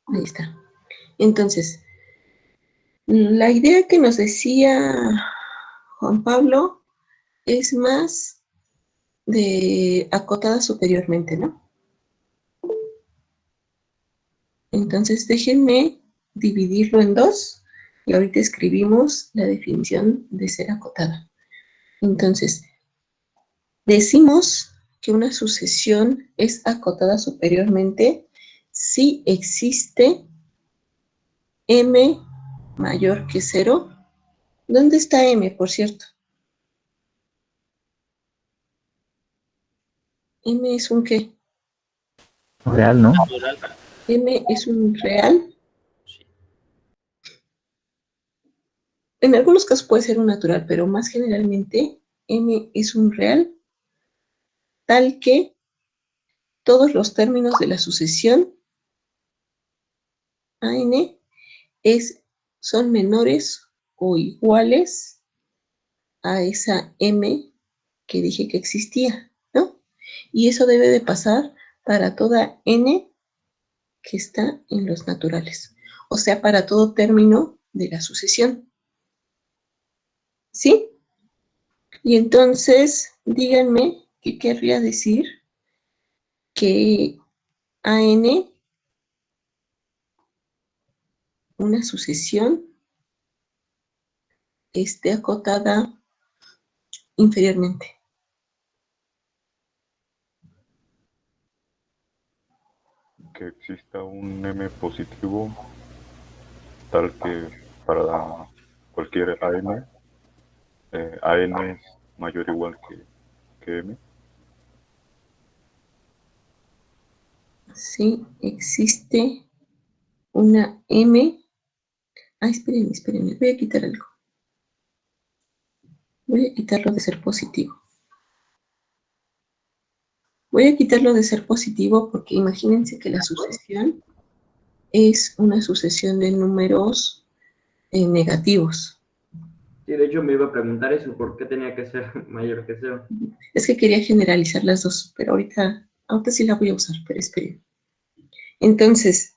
Ahí está. Entonces, la idea que nos decía Juan Pablo es más de acotada superiormente, ¿no? Entonces, déjenme dividirlo en dos y ahorita escribimos la definición de ser acotada. Entonces, decimos que una sucesión es acotada superiormente si existe m mayor que 0. ¿Dónde está m, por cierto? M es un ¿qué? Real, ¿no? M es un real. En algunos casos puede ser un natural, pero más generalmente M es un real tal que todos los términos de la sucesión AN son menores o iguales a esa M que dije que existía, ¿no? Y eso debe de pasar para toda N que está en los naturales, o sea, para todo término de la sucesión. ¿Sí? Y entonces, díganme qué querría decir que AN, una sucesión, esté acotada inferiormente. Que exista un M positivo tal que para cualquier AN, AN es mayor o igual que M. Sí, existe una M. Espérenme, voy a quitar algo. Voy a quitarlo de ser positivo. Voy a quitarlo de ser positivo porque imagínense que la sucesión es una sucesión de números negativos. Sí, de hecho me iba a preguntar eso, ¿por qué tenía que ser mayor que 0? Es que quería generalizar las dos, pero ahorita sí la voy a usar, pero esperen. Entonces,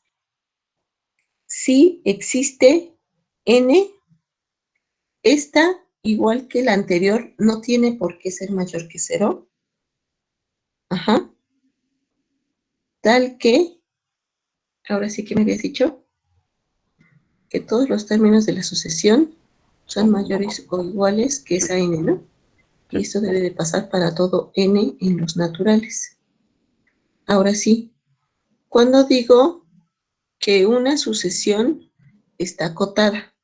si existe N, esta, igual que la anterior, no tiene por qué ser mayor que 0. Ajá. Tal que, ahora sí que me habías dicho, que todos los términos de la sucesión son mayores o iguales que esa N, ¿no? Y esto debe de pasar para todo N en los naturales. Ahora sí, cuando digo que una sucesión está acotada,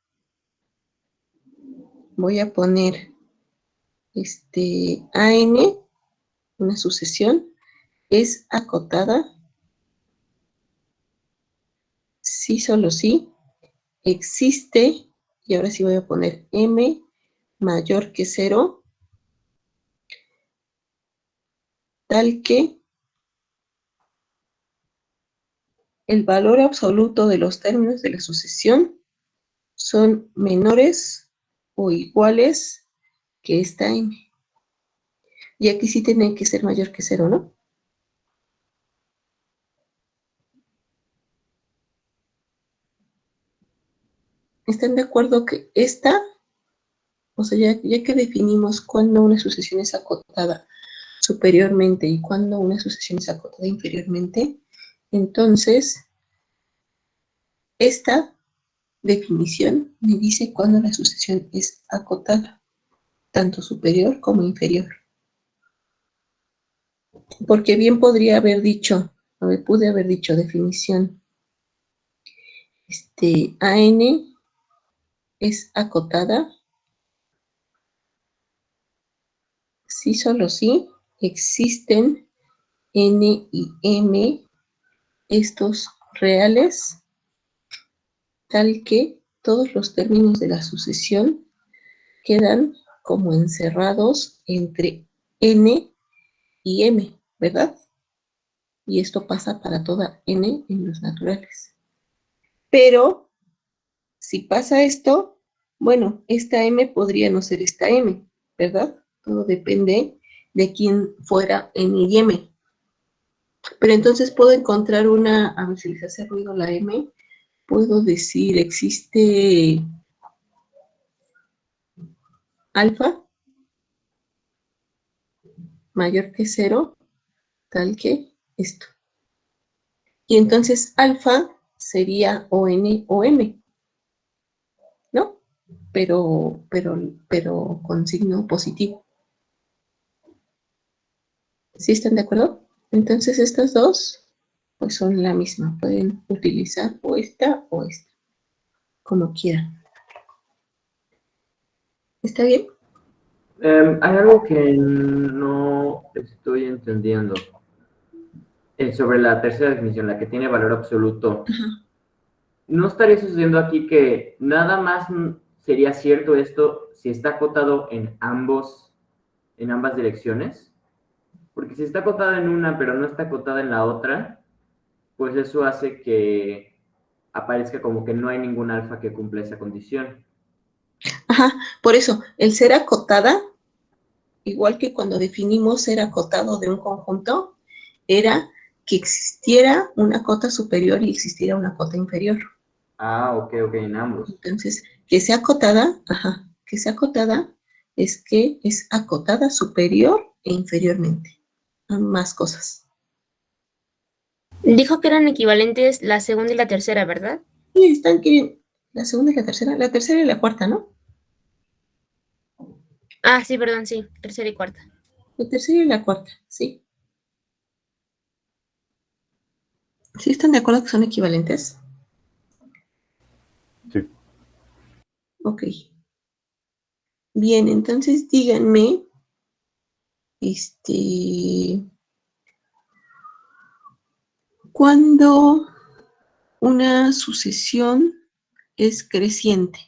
voy a poner AN, una sucesión, es acotada si solo si existe, y ahora sí voy a poner M mayor que 0, tal que el valor absoluto de los términos de la sucesión son menores o iguales que esta M. Y aquí sí tiene que ser mayor que 0, ¿no? ¿Están de acuerdo que esta, o sea, ya que definimos cuándo una sucesión es acotada superiormente y cuándo una sucesión es acotada inferiormente, entonces esta definición me dice cuándo la sucesión es acotada, tanto superior como inferior. Porque bien podría haber dicho, pude haber dicho definición, AN es acotada si solo si existen N y M, estos reales, tal que todos los términos de la sucesión quedan como encerrados entre N y M, ¿verdad? Y esto pasa para toda N en los naturales. Pero, si pasa esto, bueno, esta M podría no ser esta M, ¿verdad? Todo depende de quién fuera N y M. Pero entonces puedo encontrar una, a ver si les hace ruido la M, puedo decir, existe alfa mayor que 0, tal que esto. Y entonces alfa sería o n o m, ¿no? Pero con signo positivo. ¿Sí están de acuerdo? Entonces estas dos, pues son la misma. Pueden utilizar o esta, como quieran. ¿Está bien? Hay algo que no estoy entendiendo. Sobre la tercera definición, la que tiene valor absoluto. Ajá. ¿No estaría sucediendo aquí que nada más sería cierto esto si está acotado en ambas direcciones? Porque si está acotada en una pero no está acotada en la otra, pues eso hace que aparezca como que no hay ningún alfa que cumpla esa condición. Ajá, por eso, el ser acotada, igual que cuando definimos ser acotado de un conjunto, era que existiera una cota superior y existiera una cota inferior. Ah, ok, en ambos. Entonces, que sea acotada, que sea acotada es que es acotada superior e inferiormente a más cosas. Dijo que eran equivalentes la segunda y la tercera, ¿verdad? Y están que la segunda y la tercera y la cuarta, ¿no? Ah, sí, perdón, sí, tercera y cuarta. La tercera y la cuarta, sí. ¿Sí están de acuerdo que son equivalentes? Sí. Ok. Bien, entonces díganme, ¿cuándo una sucesión es creciente?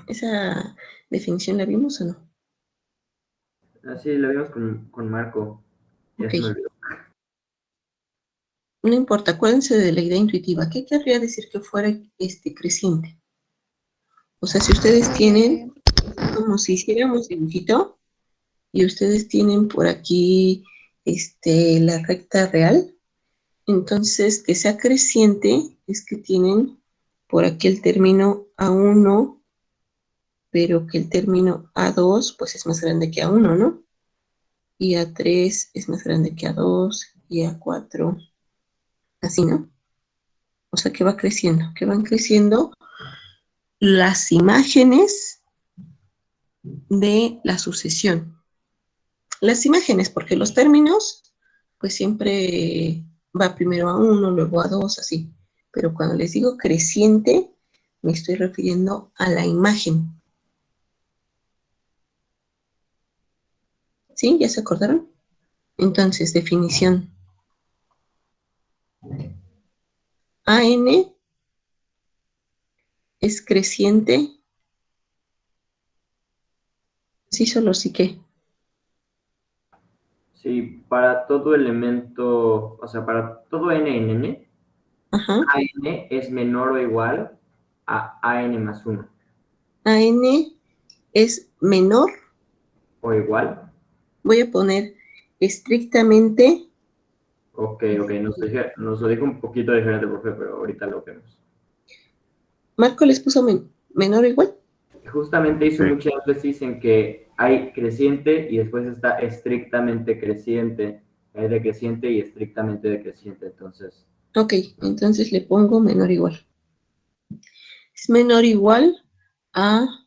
¿Esa definición la vimos o no? Así lo vimos con Marco. Ya Ok. se me olvidó. No importa, acuérdense de la idea intuitiva. ¿Qué querría decir que fuera creciente? O sea, si ustedes tienen, como si hiciéramos dibujito, y ustedes tienen por aquí la recta real, entonces que sea creciente es que tienen por aquí el término A1, pero que el término A2 pues es más grande que A1, ¿no? Y A3 es más grande que A2 y A4, así, ¿no? O sea que va creciendo, que van creciendo las imágenes de la sucesión. Las imágenes, porque los términos, pues siempre va primero a uno, luego a dos, así. Pero cuando les digo creciente, me estoy refiriendo a la imagen. ¿Sí? ¿Ya se acordaron? Entonces, definición. AN es creciente. Sí, solo sí que. Sí, para todo elemento, o sea, para todo n en n, Ajá. AN es menor o igual a AN más 1. AN es menor. ¿O igual? Voy a poner estrictamente. Ok, nos lo dijo un poquito diferente, profe, pero ahorita lo vemos. Marco les puso menor o igual. Justamente hizo Sí. mucho énfasis en que hay creciente y después está estrictamente creciente. Hay decreciente y estrictamente decreciente, entonces. Ok, entonces le pongo menor o igual. Es menor o igual a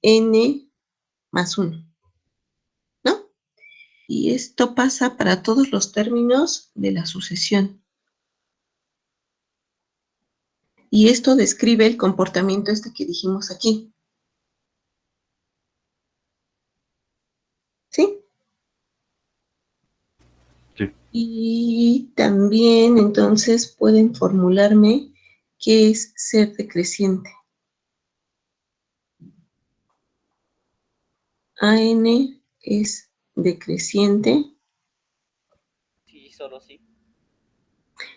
n más 1, ¿no? Y esto pasa para todos los términos de la sucesión. Y esto describe el comportamiento que dijimos aquí. ¿Sí? Sí. Y también entonces pueden formularme qué es ser decreciente. AN es decreciente. Sí, solo sí.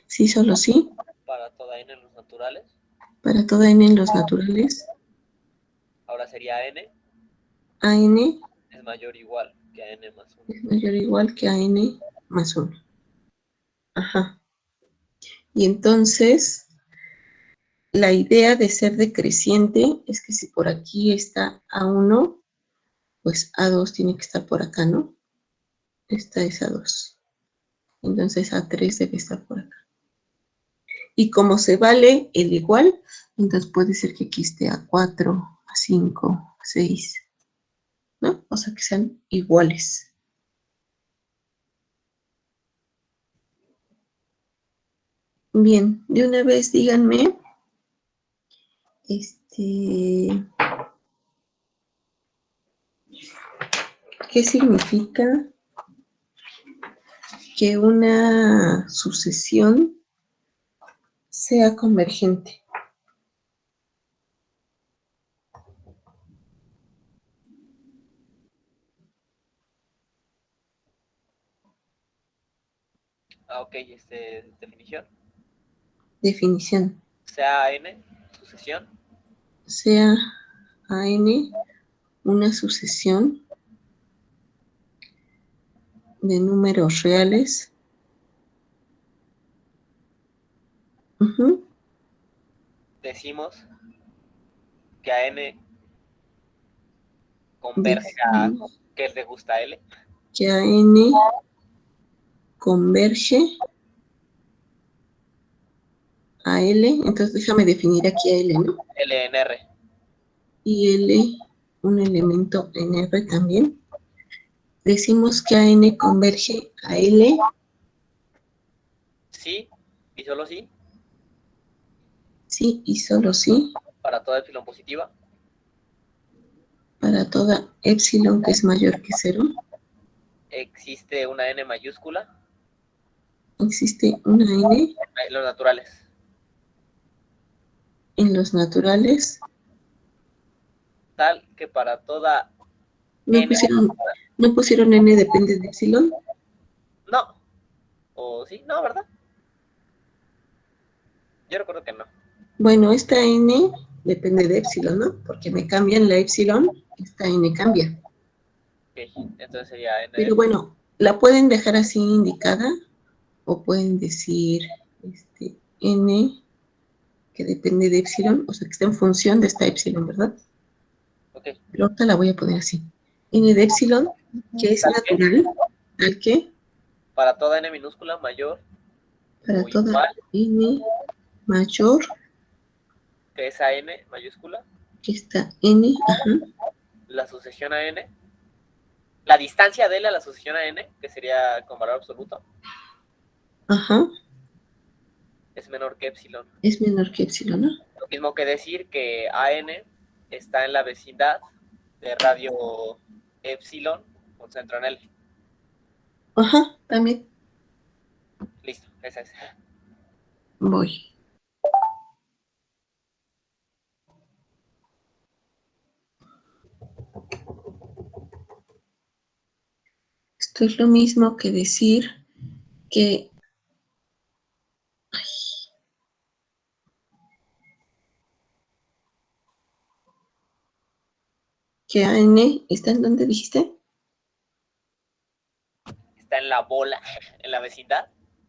Sí, solo sí. Para toda n en los naturales. Para toda n en los naturales. Ahora sería n AN es mayor o igual que a n más 1. es mayor o igual que a n más 1. Ajá. Y entonces, la idea de ser decreciente es que si por aquí está A1, pues A2 tiene que estar por acá, ¿no? Esta es A2. Entonces A3 debe estar por acá. Y como se vale el igual, entonces puede ser que aquí esté A4, A5, A6, ¿no? O sea, que sean iguales. Bien, de una vez díganme, ¿qué significa que una sucesión sea convergente? Ok, definición. Definición. Sea n, sucesión. Sea AN una sucesión de números reales. Ujú. Decimos que a n converge a Decimos que le gusta a L. que AN converge a L. Entonces déjame definir aquí a L, ¿no? L en R. Y L, un elemento en R también. Decimos que AN converge a L. Sí, y solo sí, Sí y solo sí, para toda epsilon positiva. para toda epsilon que es mayor que 0, Existe una n mayúscula existe una N en los naturales. en los naturales. Tal que para toda No n. pusieron N depende de epsilon. No. ¿O sí? No, ¿verdad? Yo recuerdo que no. Bueno, esta N depende de epsilon, ¿no? Porque me cambian la epsilon, esta N cambia. Ok, entonces sería n. Pero bueno, la pueden dejar así indicada o pueden decir N que depende de epsilon, o sea que está en función de esta epsilon, ¿verdad? Ok. Pero ahorita la voy a poner así. N de epsilon, que es natural, ¿al qué? Para toda n minúscula mayor Para o toda igual N mayor que esa n mayúscula, que esta N, ajá, la sucesión a n, la distancia de L a la sucesión a n, que sería con valor absoluto, ajá, es menor que epsilon. es menor que epsilon, ¿no? Lo mismo que decir que AN está en la vecindad de radio epsilon con centro en L. Ajá, también Listo, esa es. voy. Esto es lo mismo que decir que AN está en donde dijiste, Está en la bola, en la vecindad.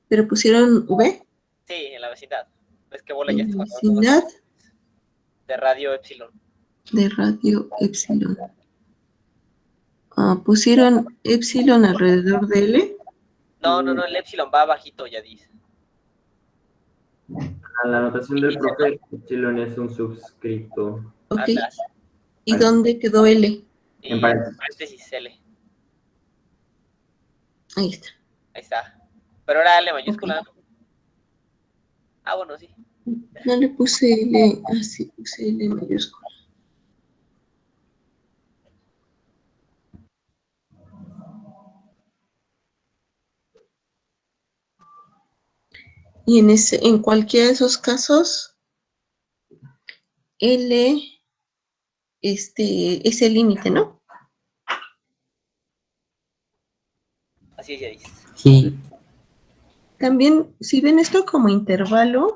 pero pusieron V Sí, en la vecindad. Es que bola ya en está la cuando vecindad de radio epsilon. de radio epsilon. Pusieron epsilon alrededor de L. No, el epsilon va bajito, ya dice. A la anotación del profe, epsilon es un subscripto. Ok. Atrás. ¿Y dónde quedó L? Y En paréntesis. paréntesis L. Ahí está. Ahí está. Pero era L mayúscula, ¿no? Ah, bueno, sí. No le puse L, sí, puse L mayúscula. Y en cualquiera de esos casos, L es el límite, ¿no? Así es, ya dices. Sí, También, si ven esto como intervalo,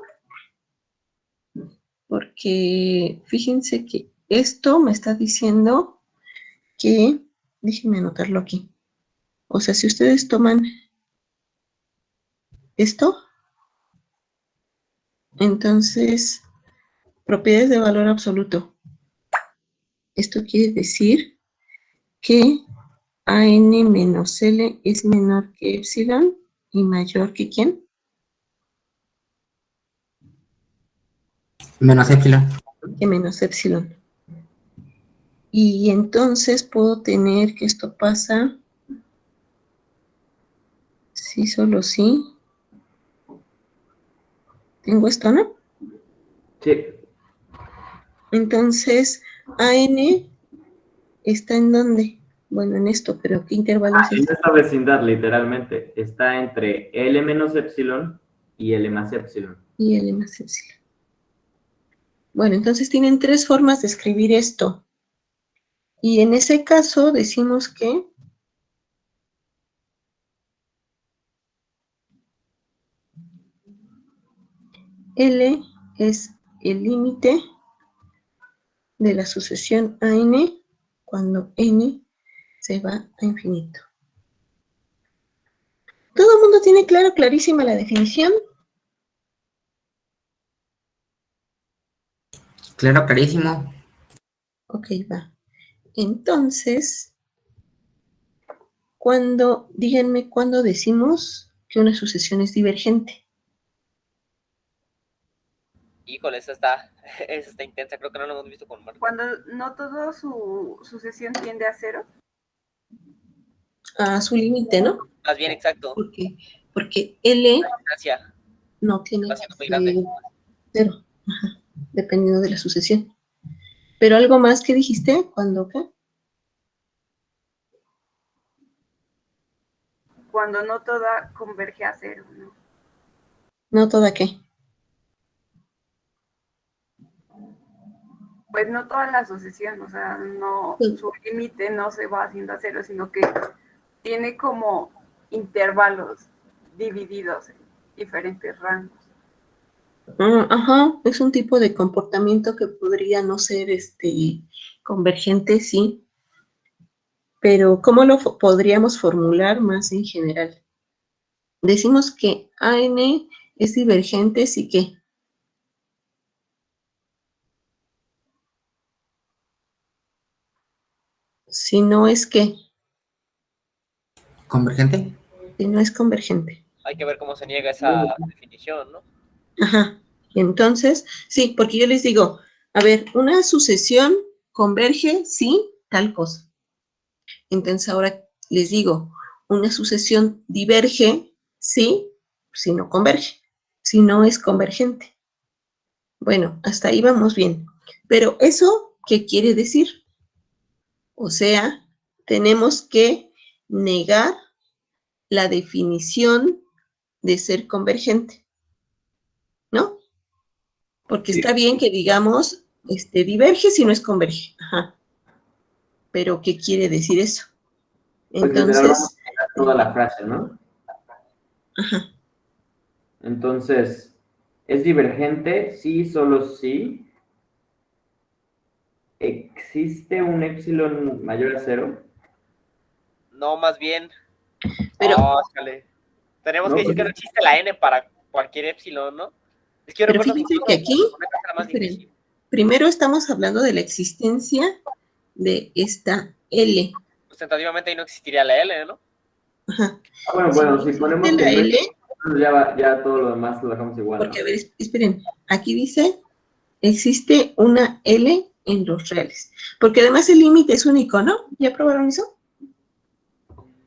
porque fíjense que esto me está diciendo que, déjenme anotarlo aquí. O sea, si ustedes toman esto. Entonces, propiedades de valor absoluto. Esto quiere decir que AN menos L es menor que epsilon y mayor que ¿quién? Menos epsilon. Que menos epsilon. Y entonces puedo tener que esto pasa, sí, solo sí. Tengo esto, ¿no? Sí. Entonces, AN está en dónde? Bueno, en esto, pero ¿qué intervalo es En este? esta vecindad, literalmente, está entre L menos epsilon y L más epsilon. Y L más epsilon. Bueno, entonces tienen tres formas de escribir esto. Y en ese caso decimos que L es el límite de la sucesión a n cuando n se va a infinito. ¿Todo el mundo tiene clarísima la definición? Claro, clarísimo. Ok, va. Entonces, díganme cuándo decimos que una sucesión es divergente. Híjole, esa está intensa, creo que no lo hemos visto con Marco. Cuando no todo su sucesión tiende a cero. A su límite, ¿no? Más bien, exacto. Porque L Gracias. no tiene Está siendo muy grande. cero, ajá, dependiendo de la sucesión. Pero algo más que dijiste, ¿cuándo qué? Cuando no toda converge a cero, ¿no? No toda qué. Pues no toda la sucesión, o sea, no, Sí. su límite no se va haciendo a cero, sino que tiene como intervalos divididos en diferentes rangos. Ajá, es un tipo de comportamiento que podría no ser convergente, sí. Pero ¿cómo lo podríamos formular más en general? Decimos que AN es divergente, sí que. Si no es que, ¿Convergente? si no es convergente. Hay que ver cómo se niega esa definición, ¿no? Ajá. Y entonces, sí, porque yo les digo, a ver, una sucesión converge, sí, tal cosa. Entonces ahora les digo, una sucesión diverge, sí, si no converge, si no es convergente. Bueno, hasta ahí vamos bien. Pero ¿eso qué quiere decir? O sea, tenemos que negar la definición de ser convergente, ¿no? Porque Sí. está bien que digamos, diverge si no es converge. Ajá. Pero ¿qué quiere decir eso? Pues literal vamos Entonces, a negar toda la frase, ¿no? ajá. Entonces, ¿es divergente? Sí, solo sí. ¿Existe un epsilon mayor a cero? No, más bien. Pero, Chale. Tenemos No, que decir pues que no existe la N para cualquier epsilon, ¿no? Es que yo pero recuerdo fíjense nosotros que aquí, una cosa era más esperen, difícil. primero estamos hablando de la existencia de esta L. Pues tentativamente ahí no existiría la L, ¿no? Ajá. Bueno, Si si ponemos existe que la no L, existe, ya todo lo demás lo dejamos igual, porque a ¿no? ver, esperen, aquí dice, existe una L en los reales. Porque además el límite es único, ¿no? ¿Ya probaron eso?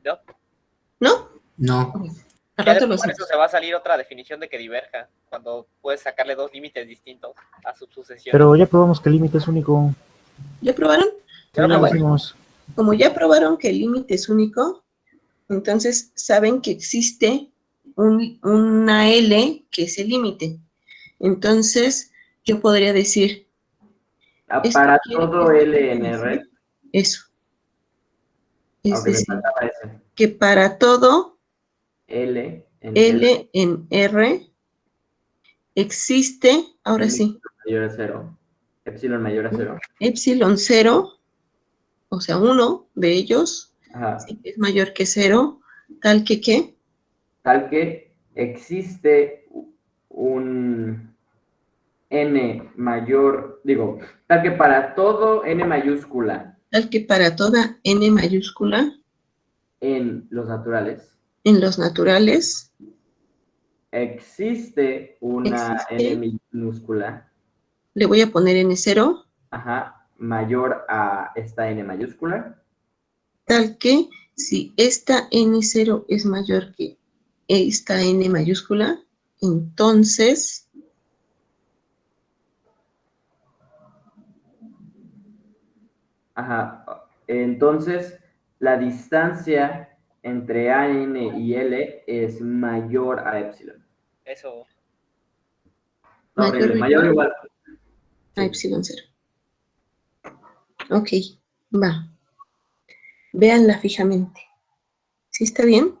¿No? ¿No? No. Al Ya rato lo después por hacemos. eso se va a salir otra definición de que diverja, cuando puedes sacarle dos límites distintos a su sucesión. Pero ya probamos que el límite es único. ¿Ya probaron? Sí, Ya ya lo probé. hicimos. Como ya probaron que el límite es único, entonces saben que existe una L que es el límite. Entonces, yo podría decir, esto Para quiere todo L en decir R, eso. Es aunque me decir, faltaba ese. que para todo L en L en R existe, ahora sí, mayor a cero. Epsilon mayor a cero. epsilon 0, o sea, uno de ellos, Ajá. sí, es mayor que 0, tal que ¿qué? Tal que existe un n mayor, digo, tal que para todo n mayúscula Tal que para toda n mayúscula en los naturales, en los naturales existe una n existe, minúscula, le voy a poner n0, ajá, mayor a esta n mayúscula, tal que si esta n0 es mayor que esta n mayúscula, entonces ajá, entonces la distancia entre AN y L es mayor a epsilon. Eso. No, mayor o mayor o igual igual. a Sí. epsilon 0. Ok, va. Véanla fijamente. ¿Sí está bien?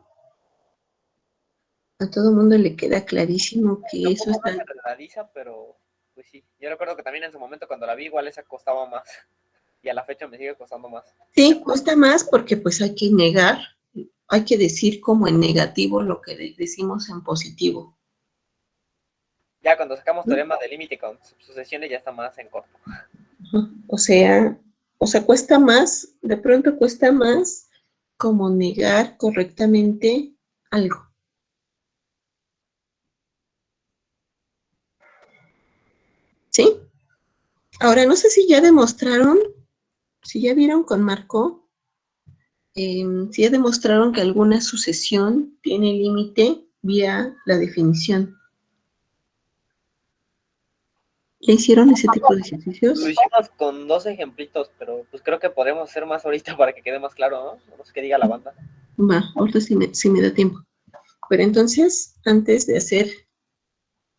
A todo mundo le queda clarísimo que Un eso poco más está... enredadiza, pero pues sí. Yo recuerdo que también en su momento cuando la vi igual esa costaba más. Y a la fecha me sigue costando más. Sí, cuesta más porque pues hay que negar, hay que decir como en negativo lo que decimos en positivo. Ya cuando sacamos teorema de límite con sucesiones ya está más en corto. O sea, cuesta más, de pronto cuesta más como negar correctamente algo. ¿Sí? Ahora, no sé si ya demostraron, si ya vieron con Marco, si ya demostraron que alguna sucesión tiene límite vía la definición. ¿Ya hicieron ese tipo de ejercicios? Lo hicimos con 2 ejemplitos, pero pues creo que podemos hacer más ahorita para que quede más claro, ¿no? No sé qué diga la banda. Va, ahorita sí me da tiempo. Pero entonces, antes de hacer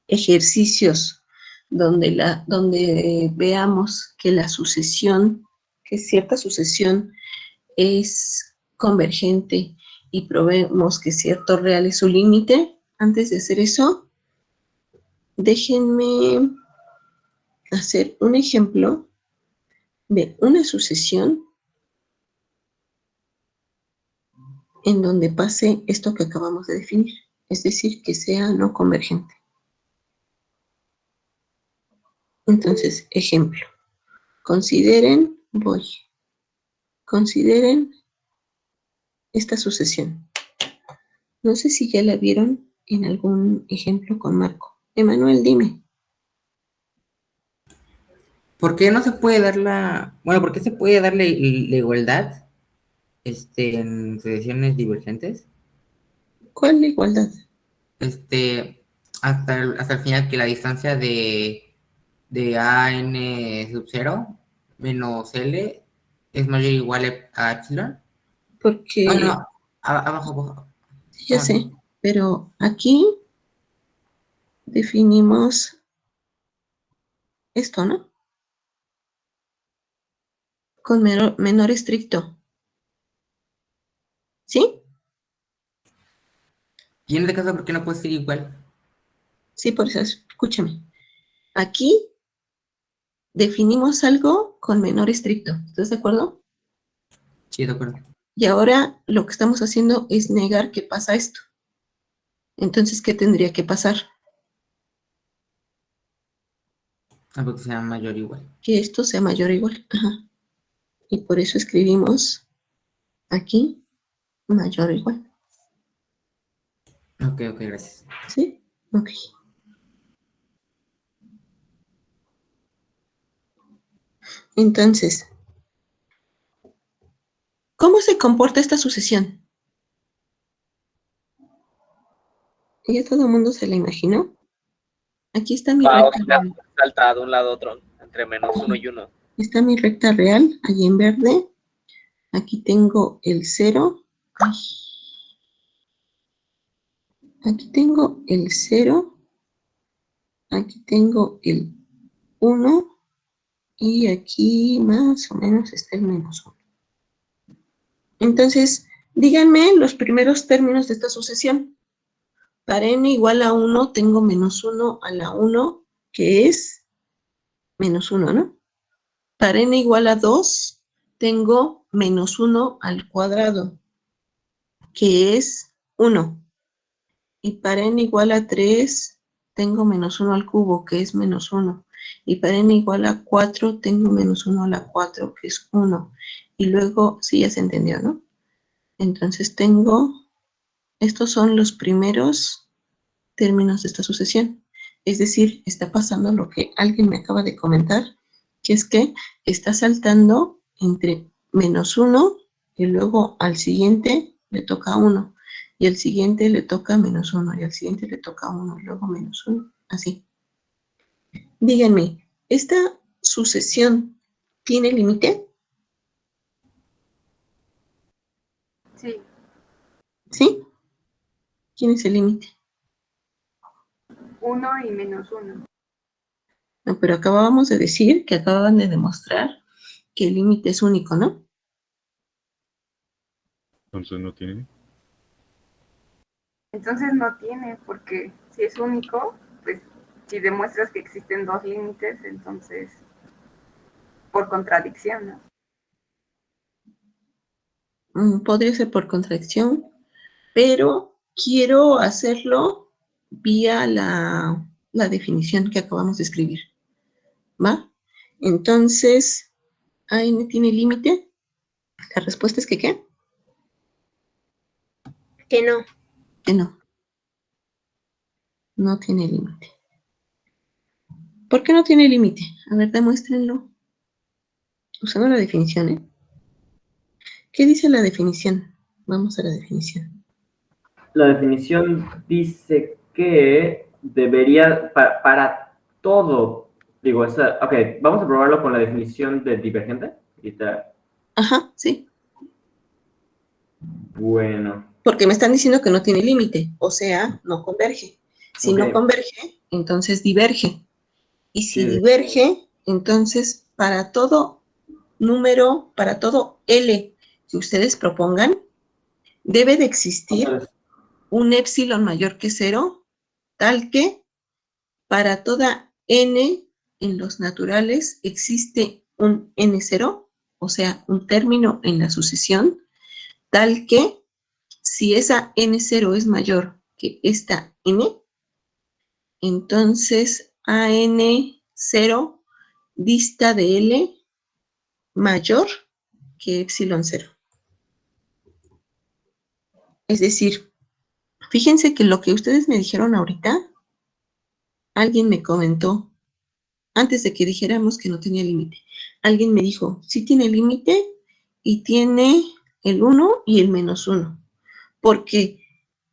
ejercicios donde veamos que la sucesión, que cierta sucesión es convergente y probemos que cierto real es su límite, antes de hacer eso, déjenme hacer un ejemplo de una sucesión en donde pase esto que acabamos de definir, es decir, que sea no convergente. Entonces, ejemplo, consideren esta sucesión. No sé si ya la vieron en algún ejemplo con Marco. Emanuel, dime. ¿Por qué no se puede dar por qué se puede darle la igualdad en sucesiones divergentes? ¿Cuál la igualdad? Hasta el final que la distancia de AN sub 0 menos L es mayor o igual a epsilon. Porque, No, abajo. ya sé, pero aquí definimos esto, ¿no? Con menor estricto. ¿Sí? Y en este caso, ¿por qué no puede ser igual? Sí, por eso, escúchame. Aquí definimos algo con menor estricto. ¿Estás de acuerdo? Sí, de acuerdo. Y ahora lo que estamos haciendo es negar que pasa esto. Entonces, ¿qué tendría que pasar? Porque sea mayor o igual. Que esto sea mayor o igual. Ajá. Y por eso escribimos aquí mayor o igual. Ok, gracias. ¿Sí? Ok. Entonces, ¿cómo se comporta esta sucesión? ¿Ya todo el mundo se la imaginó? Aquí está mi recta real. Salta de un lado a otro, entre -1 y 1. Está mi recta real, allí en verde. Aquí tengo el 0. Ay. Aquí tengo el 0. Aquí tengo el 1. Y aquí más o menos está el -1. Entonces, díganme los primeros términos de esta sucesión. Para n igual a 1 tengo -1 a la 1, que es -1, ¿no? Para n igual a 2 tengo -1 al cuadrado, que es 1. Y para n igual a 3, tengo menos 1 al cubo, que es menos 1. Y para n igual a 4, tengo menos 1 a la 4, que es 1. Y luego, sí, ya se entendió, ¿no? Entonces tengo, estos son los primeros términos de esta sucesión. Es decir, está pasando lo que alguien me acaba de comentar, que es que está saltando entre menos 1 y luego al siguiente le toca 1. Y al siguiente le toca menos 1, y al siguiente le toca 1, y luego menos 1, así. Díganme, ¿esta sucesión tiene límite? Sí, ¿Sí? ¿Quién es el límite? 1 y menos 1. No, pero acabábamos de decir que acababan de demostrar que el límite es único, ¿no? Entonces no tiene. Entonces no tiene, porque si es único, pues si demuestras que existen dos límites, entonces por contradicción, ¿no? Podría ser por contradicción, pero quiero hacerlo vía la definición que acabamos de escribir, ¿va? Entonces, ¿AN tiene límite? La respuesta es que ¿qué? Que no. Que no. No tiene límite. ¿Por qué no tiene límite? A ver, demuéstrenlo. Usando la definición, ¿eh? ¿Qué dice la definición? Vamos a la definición. La definición dice que debería, para todo, digo, ok, vamos a probarlo con la definición de divergente. Ajá, sí. Bueno. Porque me están diciendo que no tiene límite, o sea, no converge. Si no converge, entonces diverge. Y si diverge, entonces para todo número, para todo L que ustedes propongan, debe de existir un épsilon mayor que 0, tal que para toda n en los naturales existe un n0, o sea, un término en la sucesión, tal que si esa n0 es mayor que esta n, entonces AN0 dista de L mayor que epsilon 0. Es decir, fíjense que lo que ustedes me dijeron ahorita, alguien me comentó, antes de que dijéramos que no tenía límite, alguien me dijo, sí tiene límite y tiene el 1 y el menos 1, porque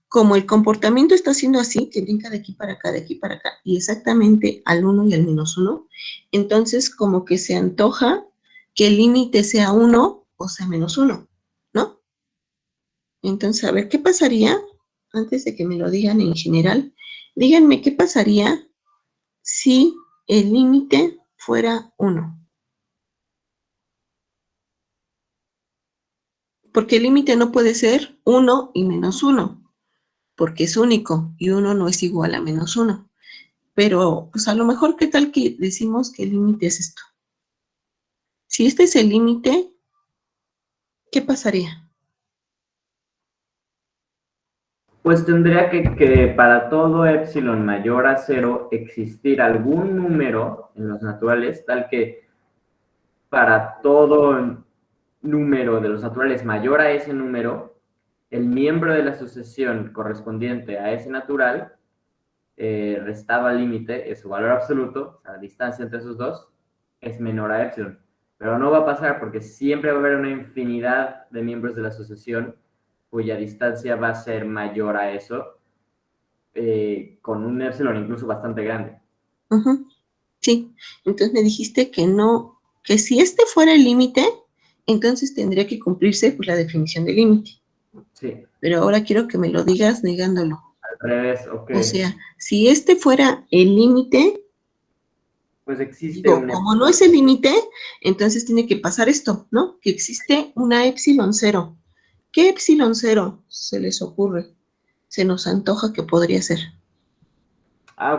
como el comportamiento está siendo así, que brinca de aquí para acá, de aquí para acá, y exactamente al 1 y al menos 1, entonces como que se antoja que el límite sea 1 o sea menos 1, ¿no? Entonces, a ver, ¿qué pasaría? Antes de que me lo digan en general, díganme qué pasaría si el límite fuera 1. Porque el límite no puede ser 1 y menos 1, porque es único y 1 no es igual a menos 1. Pero, pues a lo mejor, ¿qué tal que decimos que el límite es esto? Si este es el límite, ¿qué pasaría? Pues tendría que para todo epsilon mayor a 0 existir algún número en los naturales, tal que para todo número de los naturales mayor a ese número, el miembro de la sucesión correspondiente a ese natural, restado al límite, es su valor absoluto, la distancia entre esos dos, es menor a epsilon. Pero no va a pasar porque siempre va a haber una infinidad de miembros de la sucesión cuya distancia va a ser mayor a eso, con un epsilon incluso bastante grande. Sí, entonces me dijiste que no, que si este fuera el límite, entonces tendría que cumplirse pues, la definición de límite. Sí. Pero ahora quiero que me lo digas negándolo. Al revés, ok. O sea, si este fuera el límite, pues existe digo, como no es el límite, entonces tiene que pasar esto, ¿no? Que existe una epsilon 0. ¿Qué epsilon 0 se les ocurre? Se nos antoja que podría ser.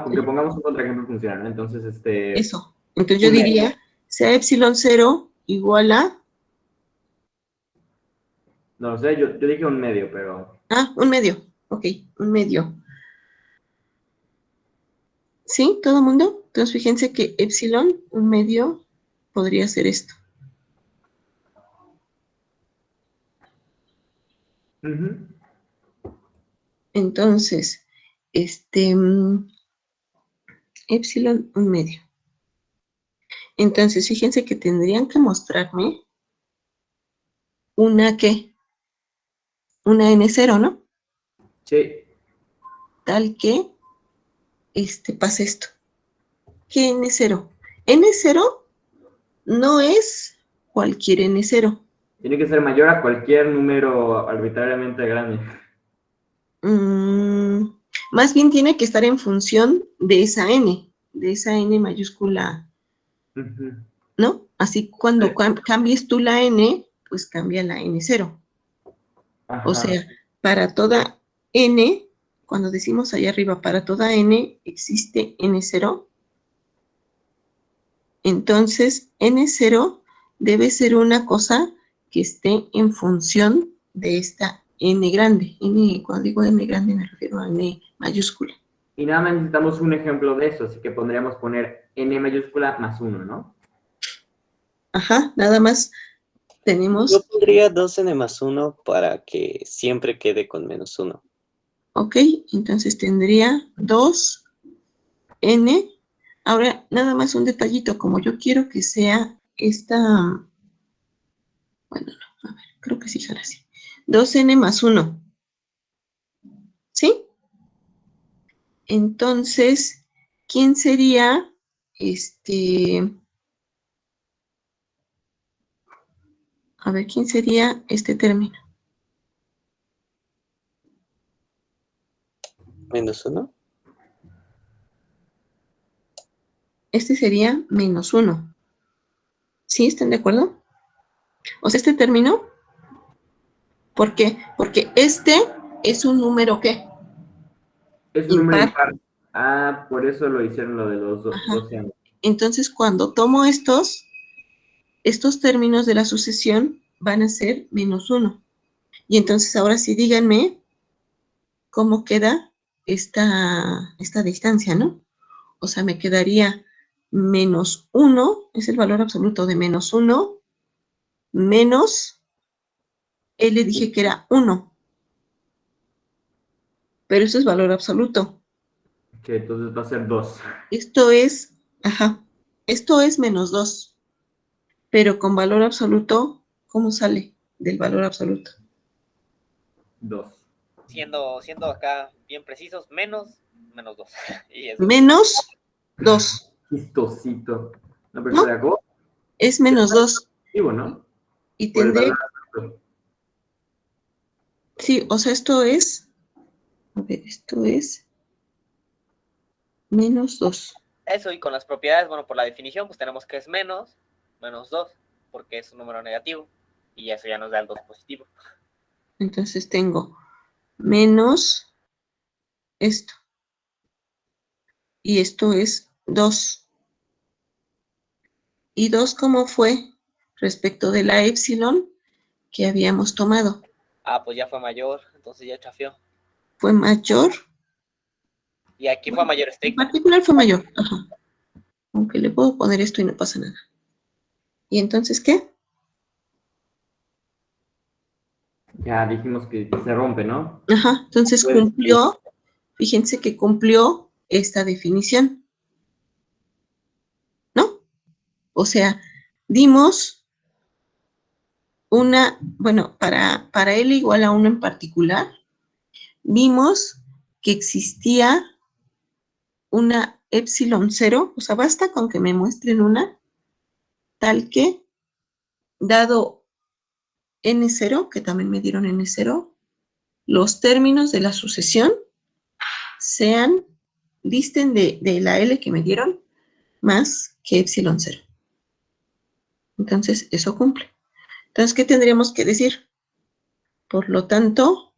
Porque pongamos un contraejemplo funcional, ¿no? Entonces, Eso. Entonces yo diría, sea epsilon 0 igual a... No sé, yo dije un medio, pero... un medio. Ok, un medio. ¿Sí? ¿Todo el mundo? Entonces fíjense que epsilon, un medio, podría ser esto. Ujú. Entonces, epsilon, un medio. Entonces, fíjense que tendrían que mostrarme una ¿qué? Una N0, ¿no? Sí. Tal que pase esto. ¿Qué N0? N0 no es cualquier N0. Tiene que ser mayor a cualquier número arbitrariamente grande. Más bien tiene que estar en función de esa N mayúscula, Ujú. ¿no? Así cuando cambies tú la N, pues cambia la N0. O Ajá. sea, para toda N, cuando decimos allá arriba, para toda N existe N0, entonces N0 debe ser una cosa que esté en función de esta N grande. Cuando digo N grande me refiero a N mayúscula. Y nada más necesitamos un ejemplo de eso, así que podríamos poner N mayúscula más 1, ¿no? Ajá, nada más tenemos... Yo pondría 2n más 1 para que siempre quede con menos 1. Ok, entonces tendría 2n. Ahora, nada más un detallito, como yo quiero que sea esta... Bueno, no, a ver, creo que sí será así. 2n más 1. ¿Sí? Entonces, ¿quién sería a ver, ¿quién sería este término? ¿Menos 1? Este sería menos 1. ¿Sí? ¿Están de acuerdo? O sea, este término, ¿por qué? Porque este es un número, ¿qué? Es un número Impar. impar. Ah, por eso lo hicieron lo de los 12 años. Entonces, cuando tomo estos términos de la sucesión van a ser menos 1. Y entonces, ahora sí, díganme cómo queda esta distancia, ¿no? O sea, me quedaría menos 1, es el valor absoluto de menos 1, menos, le dije que era 1. Pero eso es valor absoluto. Que entonces va a ser 2. Esto es, esto es menos 2. Pero con valor absoluto, ¿cómo sale del valor absoluto? 2. Siendo acá bien precisos, menos 2. Y es Menos 2. Chistosito. No, pero ¿No? espera, ¿cómo? Es menos 2. ¿No? Y Por el tendré, valor absoluto. sí, o sea, esto es, a ver, esto es menos 2. Eso, y con las propiedades, bueno, por la definición, pues tenemos que es menos 2, porque es un número negativo, y eso ya nos da el 2 positivo. Entonces tengo menos esto. Y esto es 2. ¿Y 2 cómo fue respecto de la epsilon que habíamos tomado? Ah, pues ya fue mayor, entonces ya chafió. ¿Fue mayor? Y aquí fue mayor En estricta. particular fue mayor. Ajá. Aunque le puedo poner esto y no pasa nada. ¿Y entonces qué? Ya dijimos que se rompe, ¿no? Ajá. Entonces Pues, cumplió, fíjense que cumplió esta definición, ¿no? O sea, dimos una, bueno, para L igual a 1 en particular, vimos que existía una epsilon 0, o sea, basta con que me muestren una, tal que, dado n0, que también me dieron n0, los términos de la sucesión disten de la L que me dieron, más que epsilon 0. Entonces, eso cumple. Entonces, ¿qué tendríamos que decir? Por lo tanto,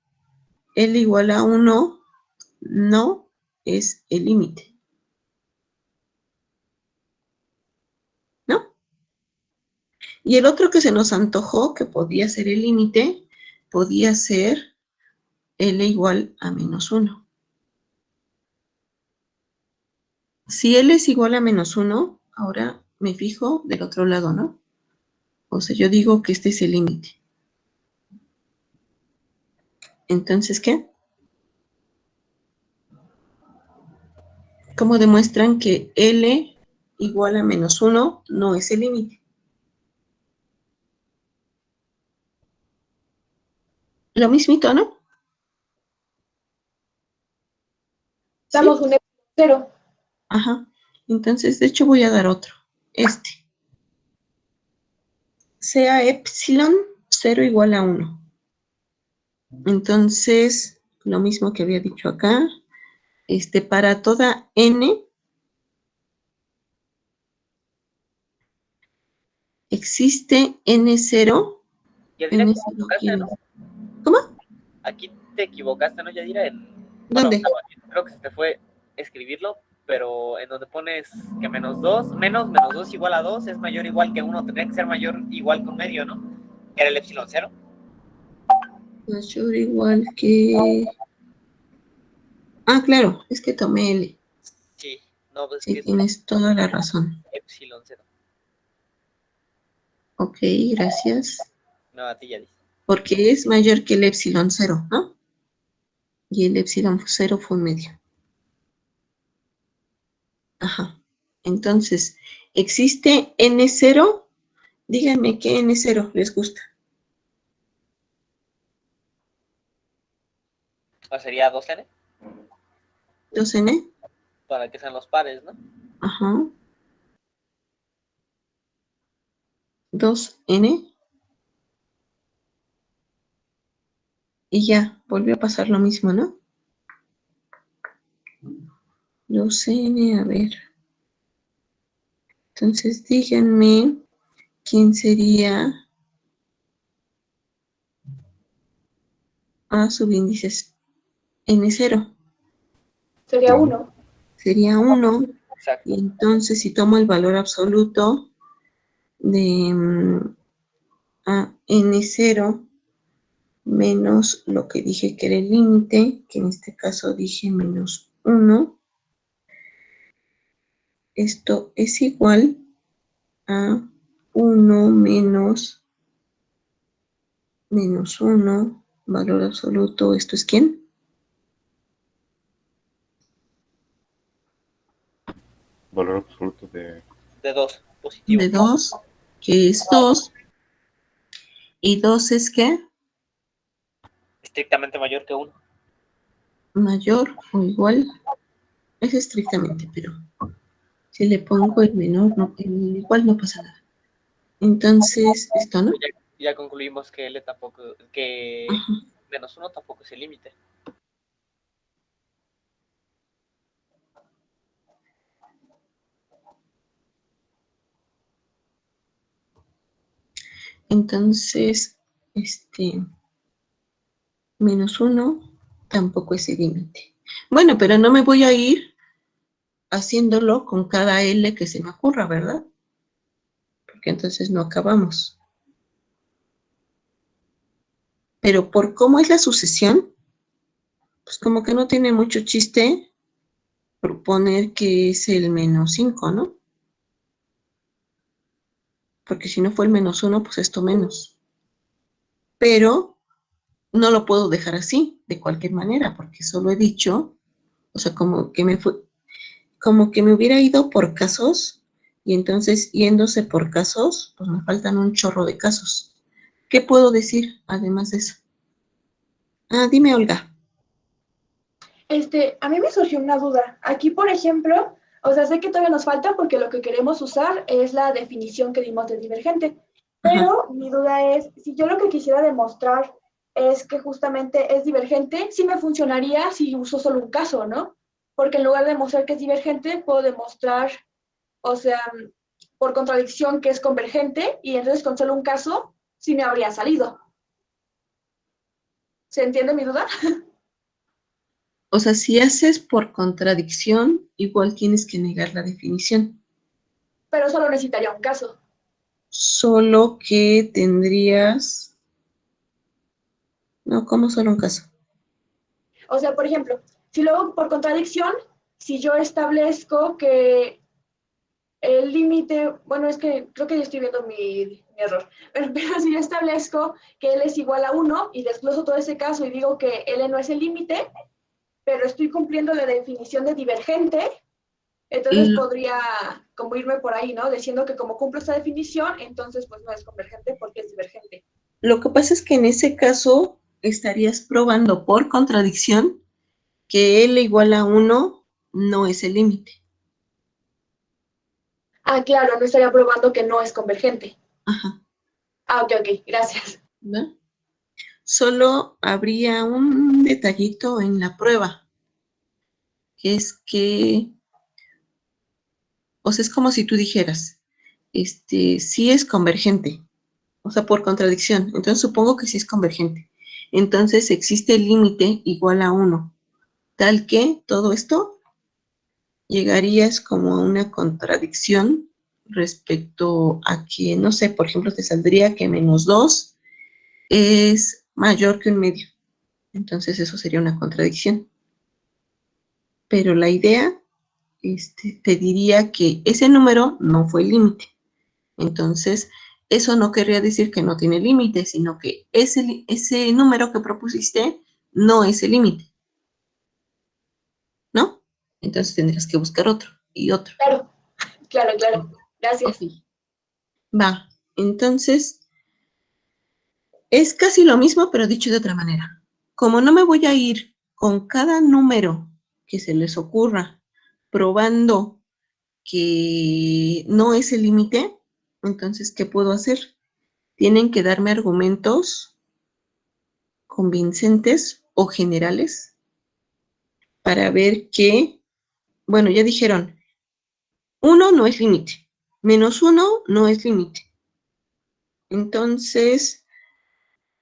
L igual a 1 no es el límite. ¿No? Y el otro que se nos antojó, que podía ser el límite, podía ser L igual a menos 1. Si L es igual a -1, ahora me fijo del otro lado, ¿no? O sea, yo digo que este es el límite. Entonces, ¿qué? ¿Cómo demuestran que L igual a -1 no es el límite? Lo mismito, ¿no? Damos un cero. Ajá. Entonces, de hecho, voy a dar otro. Este. Sea epsilon 0 igual a 1. Entonces, lo mismo que había dicho acá. Para toda n, existe n0. Yadira, aquí te N0 equivocaste, quiere- ¿no? ¿Cómo? Aquí te equivocaste, ¿no, Yadira? Bueno, ¿Dónde? creo que se te fue escribirlo, pero en donde pones que -2, menos 2 igual a 2 es mayor o igual que 1, tendría que ser mayor o igual que un medio, ¿no? Que era el epsilon 0. Mayor o igual que... Ah, claro, es que tomé L. Sí, no, pues Sí, que es tienes toda la razón. epsilon 0. Ok, gracias. No, a ti, Yadira. Porque es mayor que el epsilon 0, ¿no? Y el epsilon 0 fue un medio. Ajá. Entonces, ¿existe n0? Díganme qué n0 les gusta. O sería 2n, 2n. para que sean los pares, ¿no? Ajá. 2n. Y ya, volvió a pasar lo mismo, ¿no? 2n, a ver. Entonces, díganme quién sería A subíndices n0. Sería 1. Sería 1. Exacto. Y entonces, si tomo el valor absoluto de a n0 menos lo que dije que era el límite, que en este caso dije -1, esto es igual a 1 menos -1, valor absoluto, ¿esto es quién? Valor absoluto de De 2, positivo. De 2, que es 2, y 2 es ¿qué? Estrictamente mayor que 1. Mayor o igual, es estrictamente, pero si le pongo el menor, no, el igual no pasa nada. Entonces, esto, ¿no? Ya concluimos que L tampoco, que Ajá. -1 tampoco es el límite. Entonces, -1 tampoco es el límite. Bueno, pero no me voy a ir haciéndolo con cada L que se me ocurra, ¿verdad? Porque entonces no acabamos. Pero por cómo es la sucesión, pues como que no tiene mucho chiste proponer que es el -5, ¿no? Porque si no fue el -1, pues esto menos. Pero no lo puedo dejar así, de cualquier manera, porque solo he dicho, o sea, como que me hubiera ido por casos, y entonces yéndose por casos, pues me faltan un chorro de casos. ¿Qué puedo decir además de eso? Ah, dime, Olga. A mí me surgió una duda. Aquí, por ejemplo, o sea, sé que todavía nos falta porque lo que queremos usar es la definición que dimos de divergente. Pero Ajá. mi duda es, si yo lo que quisiera demostrar es que justamente es divergente, sí me funcionaría si uso solo un caso, ¿no? Porque en lugar de demostrar que es divergente, puedo demostrar, o sea, por contradicción que es convergente, y entonces con solo un caso sí me habría salido. ¿Se entiende mi duda? O sea, si haces por contradicción, igual tienes que negar la definición. Pero solo necesitaría un caso. Solo que tendrías... No, como solo un caso. O sea, por ejemplo, si luego por contradicción si yo establezco que el límite, bueno, es que creo que yo estoy viendo mi error, pero si yo establezco que L es igual a 1 y desgloso todo ese caso y digo que L no es el límite, pero estoy cumpliendo la definición de divergente, entonces podría como irme por ahí, ¿no? Diciendo que como cumplo esta definición, entonces pues no es convergente porque es divergente. Lo que pasa es que en ese caso estarías probando por contradicción que L igual a 1 no es el límite. Ah, claro, no estaría probando que no es convergente. Ajá. Ah, ok, gracias. ¿No? Solo habría un detallito en la prueba, que es que, o sea, es como si tú dijeras, sí es convergente, o sea, por contradicción. Entonces supongo que sí es convergente. Entonces existe el límite igual a 1, tal que todo esto llegarías como a una contradicción respecto a que, no sé, por ejemplo, te saldría que menos 2 es mayor que un medio. Entonces eso sería una contradicción. Pero la idea te diría que ese número no fue el límite. Entonces, eso no querría decir que no tiene límite, sino que ese número que propusiste no es el límite, ¿no? Entonces tendrías que buscar otro y otro. Claro. Gracias. Okay. Va, entonces es casi lo mismo, pero dicho de otra manera. Como no me voy a ir con cada número que se les ocurra probando que no es el límite, entonces, ¿qué puedo hacer? Tienen que darme argumentos convincentes o generales para ver que, bueno, ya dijeron, 1 no es límite, menos 1 no es límite. Entonces,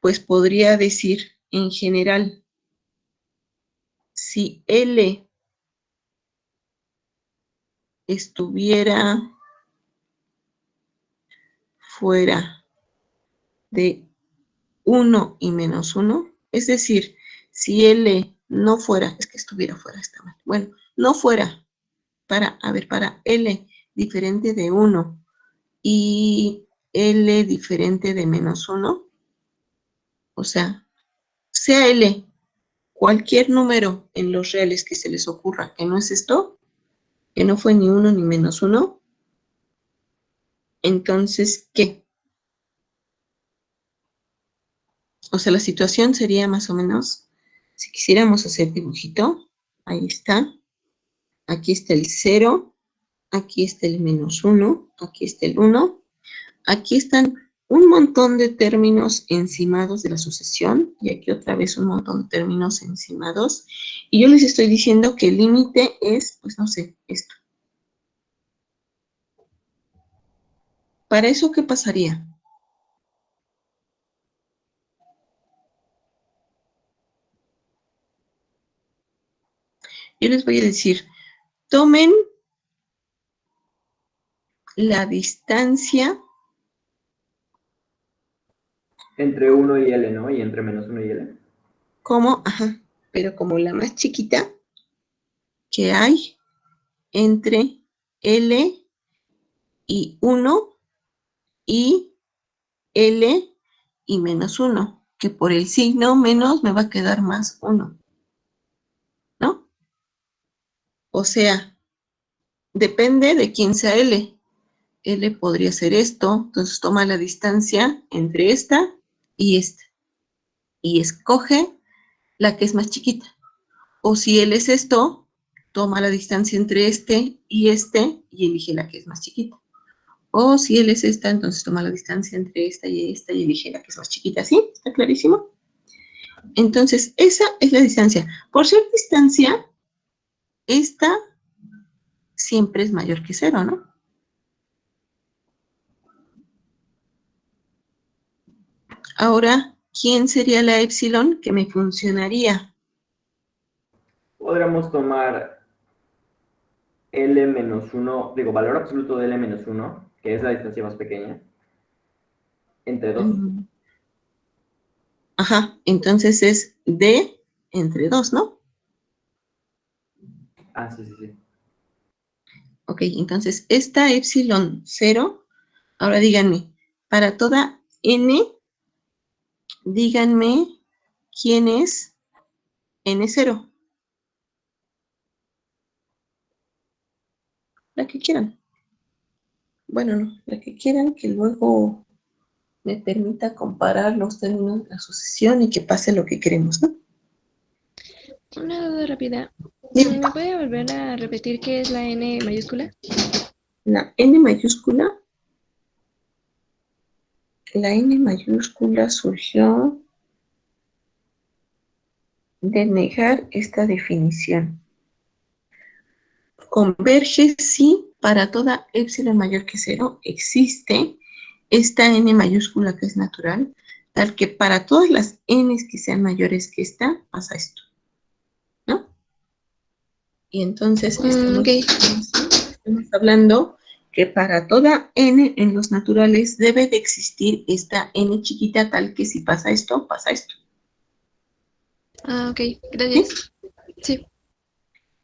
pues podría decir en general, si L estuviera fuera de 1 y menos 1, es decir, si L no fuera, es que estuviera fuera, está mal, bueno, no fuera para L diferente de 1 y L diferente de menos 1, o sea L cualquier número en los reales que se les ocurra que no es esto, que no fue ni 1 ni menos 1, entonces, ¿qué? O sea, la situación sería más o menos, si quisiéramos hacer dibujito, ahí está, aquí está el 0, aquí está el menos 1, aquí está el 1, aquí están un montón de términos encimados de la sucesión, y aquí otra vez un montón de términos encimados, y yo les estoy diciendo que el límite es, pues no sé, esto. ¿Para eso qué pasaría? Yo les voy a decir, tomen la distancia entre 1 y L, ¿no? Y entre menos 1 y L. como, pero como la más chiquita que hay entre L y 1 y L y menos 1, que por el signo menos me va a quedar más 1, ¿no? O sea, depende de quién sea L. L podría ser esto, entonces toma la distancia entre esta y escoge la que es más chiquita. O si L es esto, toma la distancia entre este y elige la que es más chiquita. O si L es esta, entonces toma la distancia entre esta y elige la que es más chiquita. ¿Sí? ¿Está clarísimo? Entonces, esa es la distancia. Por ser distancia, esta siempre es mayor que 0, ¿no? Ahora, ¿quién sería la epsilon que me funcionaría? Podríamos tomar L menos 1, digo, valor absoluto de L menos 1, que es la distancia más pequeña, entre 2. Entonces es D entre 2, ¿no? Ah, sí, sí, sí. Ok, entonces esta epsilon 0, ahora díganme, para toda n, díganme quién es n0. La que quieran. Bueno, no, la que quieran, que luego me permita comparar los términos de la sucesión y que pase lo que queremos, ¿no? Una duda rápida. Dime. ¿Me puede volver a repetir qué es la N mayúscula? La N mayúscula surgió de negar esta definición. Converge si para toda epsilon mayor que 0 existe esta n mayúscula que es natural, tal que para todas las n que sean mayores que esta, pasa esto, ¿no? Y entonces estamos hablando que para toda n en los naturales debe de existir esta n chiquita tal que si pasa esto, pasa esto. Ah, ok, gracias. Sí.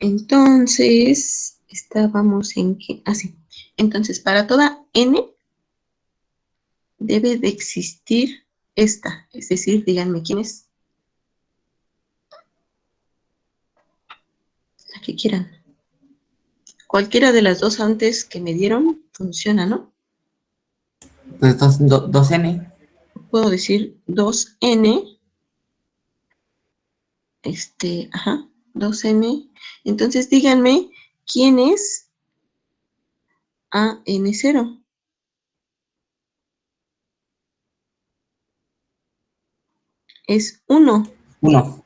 Entonces, estábamos en que, así. Entonces, para toda n debe de existir esta, es decir, díganme quién es. La que quieran. Cualquiera de las dos antes que me dieron funciona, ¿no? Pues 2n. Puedo decir 2n, ajá, 2n. Entonces, díganme quién es AN0. Es 1. 1.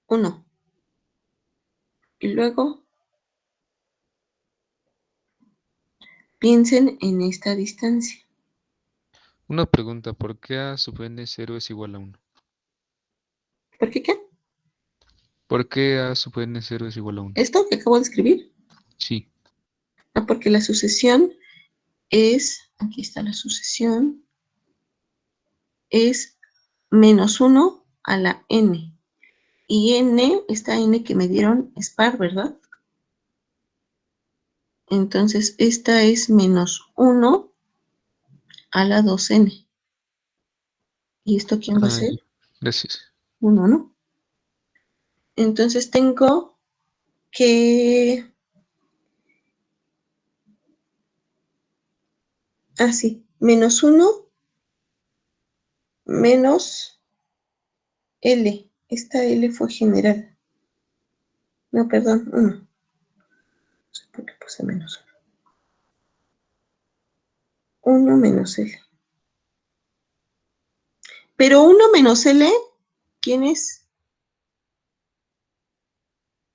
1. Y luego piensen en esta distancia. Una pregunta, ¿por qué A sub n 0 es igual a 1? ¿Por qué qué? ¿Por qué A sub n 0 es igual a 1? ¿Esto que acabo de escribir? Sí. Porque la sucesión es, aquí está la sucesión, es menos 1 a la n. Y n, esta n que me dieron es par, ¿verdad? Entonces, esta es menos 1 a la 2n. ¿Y esto quién va a ser? Gracias. 1, ¿no? Entonces tengo que... sí, menos 1 menos L. Esta L fue general. No, perdón, 1. No sé por qué puse menos 1. 1 menos L. Pero 1 menos L, ¿quién es?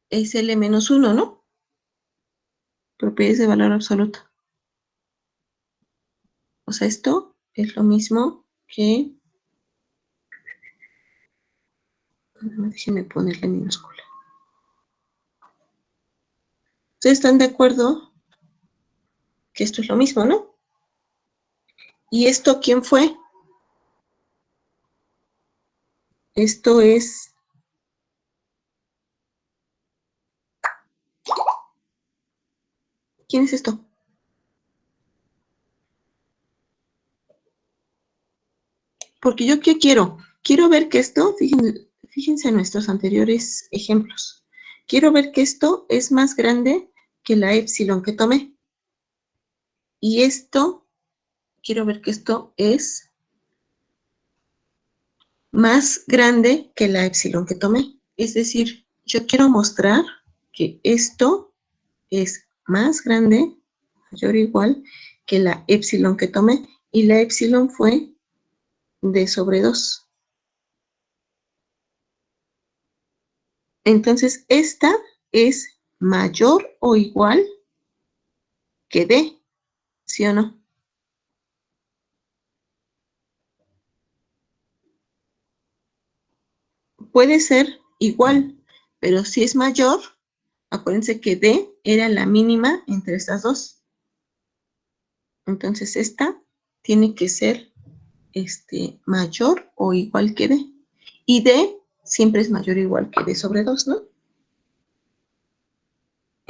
Es L menos 1, ¿no? Propiedades de valor absoluto. O sea, esto es lo mismo que... Déjenme ponerle minúscula. ¿Ustedes están de acuerdo que esto es lo mismo, no? ¿Y esto quién fue? Esto es... ¿Quién es esto? Porque yo, ¿qué quiero? Quiero ver que esto, fíjense en nuestros anteriores ejemplos. Quiero ver que esto es más grande que la epsilon que tomé. Y esto, quiero ver que esto es más grande que la epsilon que tomé. Es decir, yo quiero mostrar que esto es más grande, mayor o igual, que la epsilon que tomé. Y la epsilon fue d sobre 2. Entonces, esta es mayor o igual que d, ¿sí o no? Puede ser igual, pero si es mayor, acuérdense que d era la mínima entre estas dos. Entonces, esta tiene que ser mayor o igual que d. Y d siempre es mayor o igual que d sobre 2, ¿no?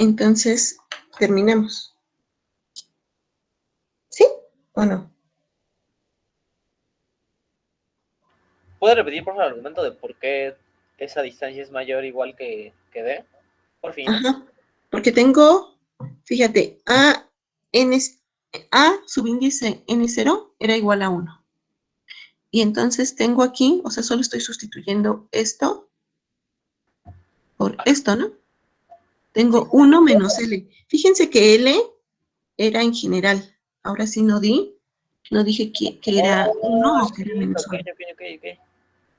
Entonces, terminamos. ¿Sí o no? ¿Puede repetir, por favor, el argumento de por qué esa distancia es mayor o igual que D? Por fin. Ajá. Porque tengo, fíjate, A subíndice N0 era igual a 1. Y entonces tengo aquí, o sea, solo estoy sustituyendo esto por esto, ¿no? Tengo 1 menos L. Fíjense que L era en general. Ahora sí no dije que era 1 o que era menos 1. Ok.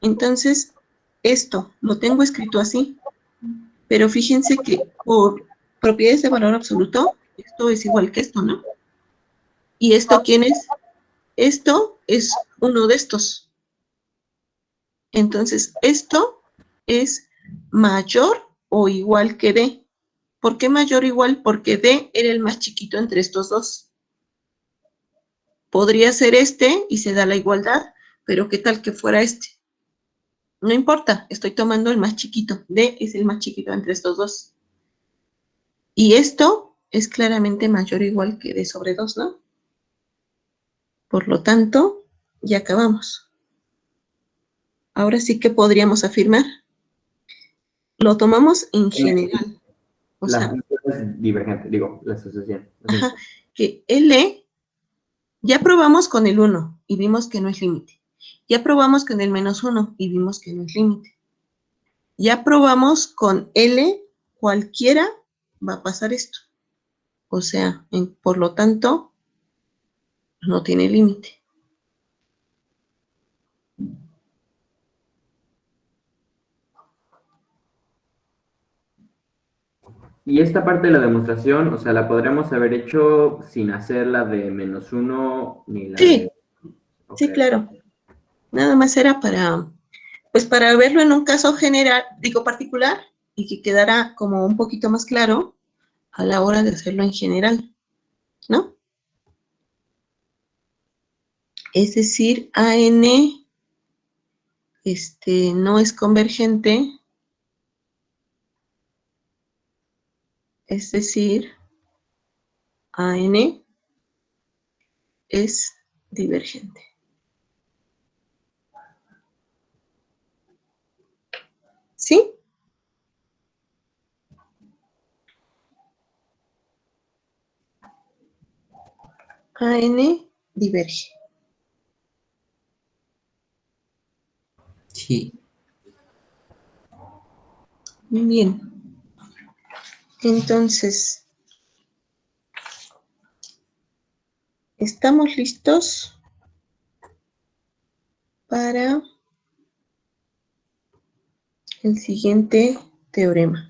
Entonces, esto lo tengo escrito así. Pero fíjense que por propiedades de valor absoluto, esto es igual que esto, ¿no? ¿Y esto quién es? Esto es uno de estos. Entonces, esto es mayor o igual que D. ¿Por qué mayor o igual? Porque D era el más chiquito entre estos dos. Podría ser este y se da la igualdad, pero ¿qué tal que fuera este? No importa, estoy tomando el más chiquito. D es el más chiquito entre estos dos. Y esto es claramente mayor o igual que D sobre 2, ¿no? Por lo tanto, ya acabamos. Ahora sí que podríamos afirmar. Lo tomamos en general. O La sea, función es divergente, digo, la asociación. ajá, que L ya probamos con el 1 y vimos que no es límite. Ya probamos con el menos 1 y vimos que no es límite. Ya probamos con L, cualquiera va a pasar esto. O sea, por lo tanto, no tiene límite. Y esta parte de la demostración, o sea, la podremos haber hecho sin hacer la de -1 ni la Sí, de... sí, Ok. claro. Nada más era pues para verlo en un caso general, digo particular, y que quedara como un poquito más claro a la hora de hacerlo en general, ¿no? Es decir, AN no es convergente, es decir, AN es divergente. ¿Sí? AN diverge. Sí. Muy bien. Entonces, ¿estamos listos para el siguiente teorema?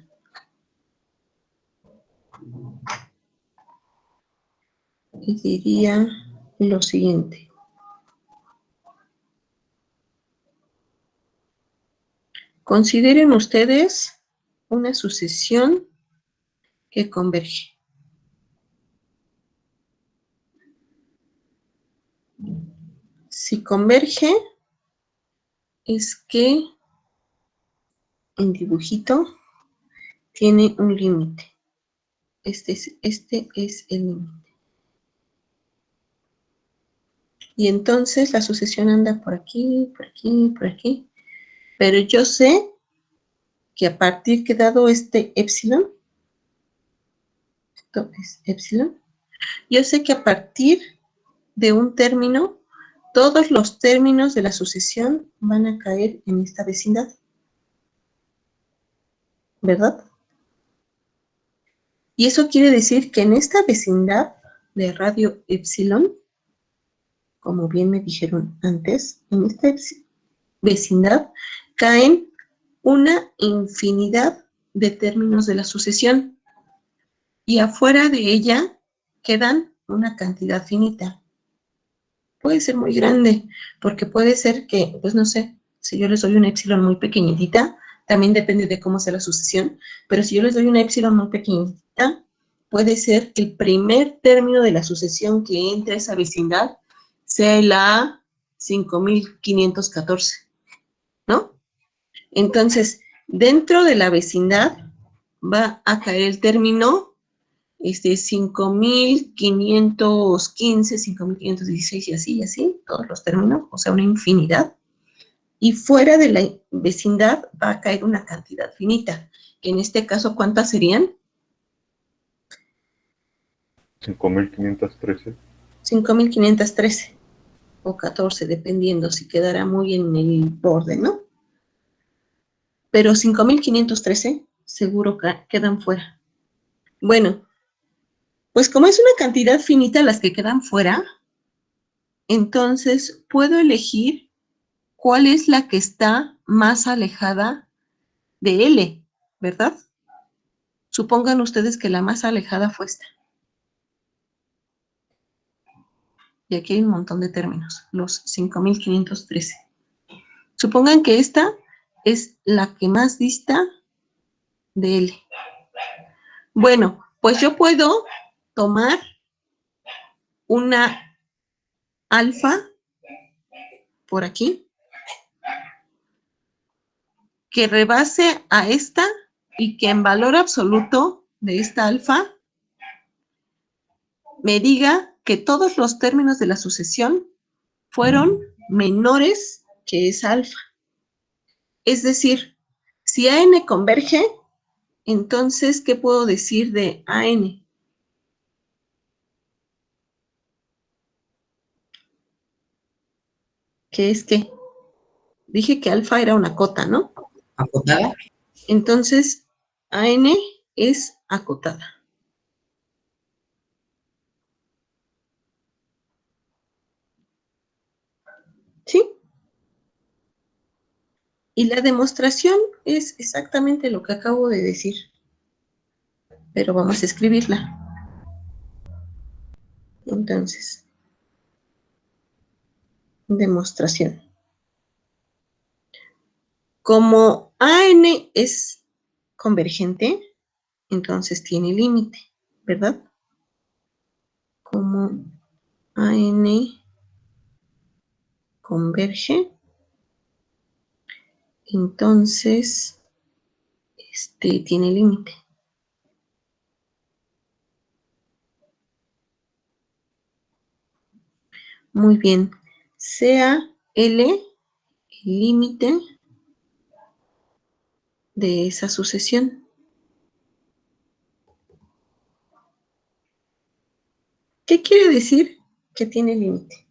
Y diría lo siguiente. Consideren ustedes una sucesión que converge. Si converge, es que el dibujito tiene un límite. Este es el límite. Y entonces la sucesión anda por aquí, por aquí, por aquí. Pero yo sé que a partir que dado este épsilon, esto es épsilon, yo sé que a partir de un término, todos los términos de la sucesión van a caer en esta vecindad. ¿Verdad? Y eso quiere decir que en esta vecindad de radio epsilon, como bien me dijeron antes, en esta vecindad caen una infinidad de términos de la sucesión y afuera de ella quedan una cantidad finita. Puede ser muy grande, porque puede ser que, pues no sé, si yo les doy una epsilon muy pequeñitita, también depende de cómo sea la sucesión, pero si yo les doy una epsilon muy pequeñita, puede ser que el primer término de la sucesión que entre a esa vecindad sea el A5514, ¿no? Entonces, dentro de la vecindad va a caer el término 5.515, 5.516 y así, todos los términos, o sea, una infinidad. Y fuera de la vecindad va a caer una cantidad finita, que en este caso, ¿cuántas serían? 5.513. 5.513 o 14, dependiendo si quedara muy en el borde, ¿no? Pero 5.513 seguro quedan fuera. Bueno, pues como es una cantidad finita las que quedan fuera, entonces puedo elegir cuál es la que está más alejada de L, ¿verdad? Supongan ustedes que la más alejada fue esta. Y aquí hay un montón de términos, los 5.513. Supongan que esta es la que más dista de L. Bueno, pues yo puedo tomar una alfa por aquí que rebase a esta y que en valor absoluto de esta alfa me diga que todos los términos de la sucesión fueron menores que esa alfa. Es decir, si AN converge, entonces, ¿qué puedo decir de AN? ¿Qué es qué? Dije que alfa era una cota, ¿no? ¿Acotada? Entonces, AN es acotada. ¿Sí? Y la demostración es exactamente lo que acabo de decir. Pero vamos a escribirla. Entonces, demostración. Como AN es convergente, entonces tiene límite, ¿verdad? Como AN converge, entonces tiene límite. Muy bien. Sea L el límite de esa sucesión. ¿Qué quiere decir que tiene límite?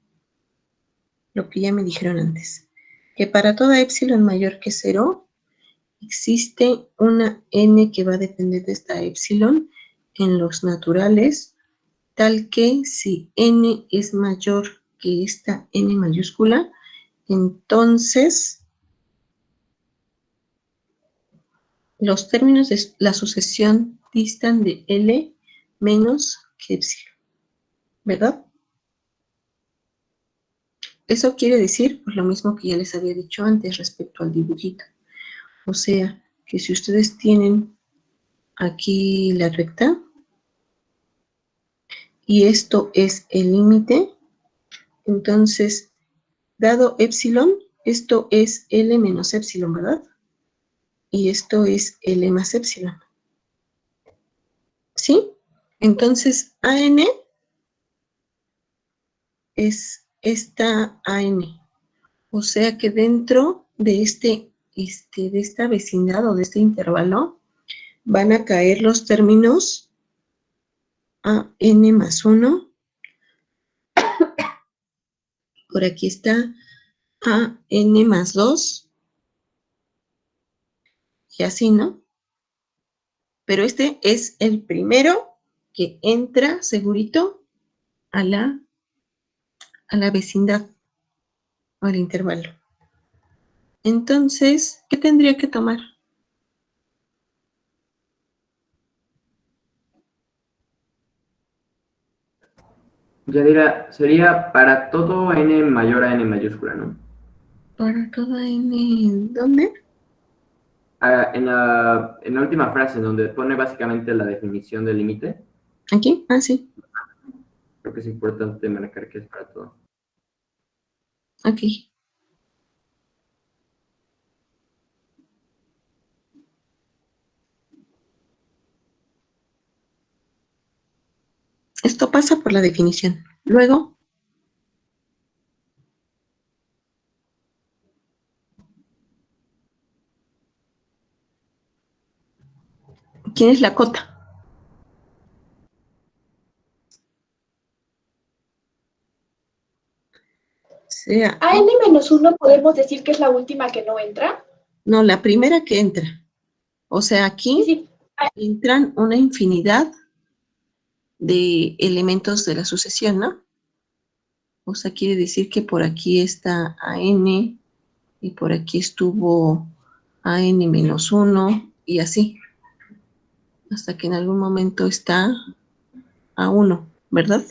Lo que ya me dijeron antes. Que para toda epsilon mayor que 0, existe una n que va a depender de esta epsilon en los naturales, tal que si n es mayor que esta n mayúscula, entonces los términos de la sucesión distan de L menos que epsilon, ¿verdad? Eso quiere decir pues, lo mismo que ya les había dicho antes respecto al dibujito. O sea, que si ustedes tienen aquí la recta y esto es el límite, entonces, dado epsilon, esto es L menos epsilon, ¿verdad? Y esto es L más epsilon. ¿Sí? Entonces, AN es esta AN. O sea que dentro de de esta vecindad o de este intervalo, van a caer los términos AN más 1. Por aquí está AN más 2. Y así, ¿no? Pero este es el primero que entra segurito a la vecindad o al intervalo. Entonces, ¿qué tendría que tomar? Yadira, sería para todo n mayor a n mayúscula, ¿no? Para toda n, ¿dónde? En la última frase, en donde pone básicamente la definición del límite, ¿Aquí? Ah, sí. creo que es importante marcar que es para todo. Aquí. esto pasa por la definición. Luego, ¿quién es la cota? Sea, A n-1 podemos decir que es la última que no entra. no, la primera que entra. O sea, aquí Sí. entran una infinidad de elementos de la sucesión, ¿no? O sea, quiere decir que por aquí está AN y por aquí estuvo AN-1 y así. Hasta que en algún momento está A1, ¿verdad?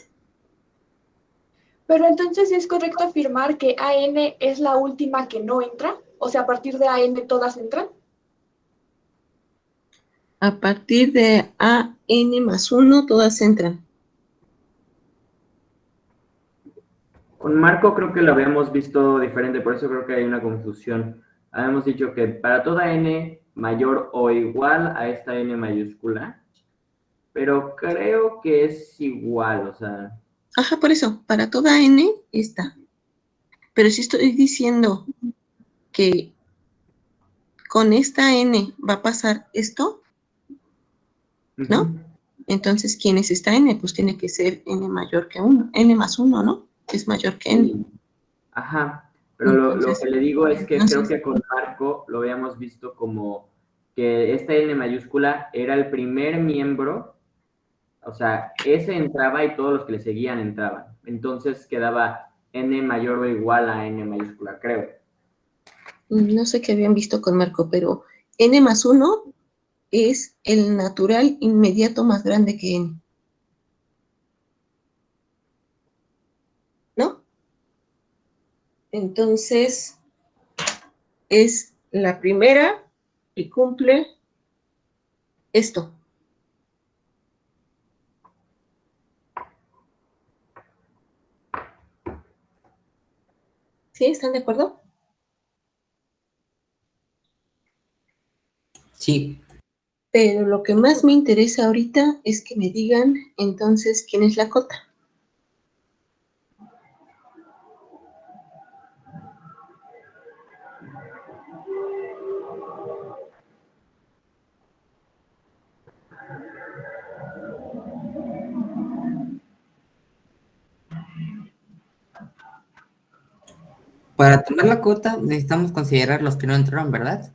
Pero entonces es correcto afirmar que AN es la última que no entra. O sea, a partir de AN todas entran. A partir de AN+1 todas entran. Con Marco creo que lo habíamos visto diferente, por eso creo que hay una confusión. Habíamos dicho que para toda n mayor o igual a esta n mayúscula, pero creo que es igual, o sea... Ajá, por eso, para toda n está. Pero si estoy diciendo que con esta n va a pasar esto, ¿no? Entonces, ¿quién es esta n? Pues tiene que ser n mayor que 1, n+1, ¿no? Es mayor que n. Ajá, pero lo que le digo es que creo que con Marco lo habíamos visto como que esta n mayúscula era el primer miembro, o sea, ese entraba y todos los que le seguían entraban. Entonces quedaba n mayor o igual a n mayúscula, creo. No sé qué habían visto con Marco, pero n+1 es el natural inmediato más grande que n. ¿No? Entonces, es la primera y cumple esto. ¿Sí? ¿Están de acuerdo? Sí. Pero lo que más me interesa ahorita es que me digan, entonces, ¿quién es la cota? Para tomar la cota necesitamos considerar los que no entraron, ¿verdad?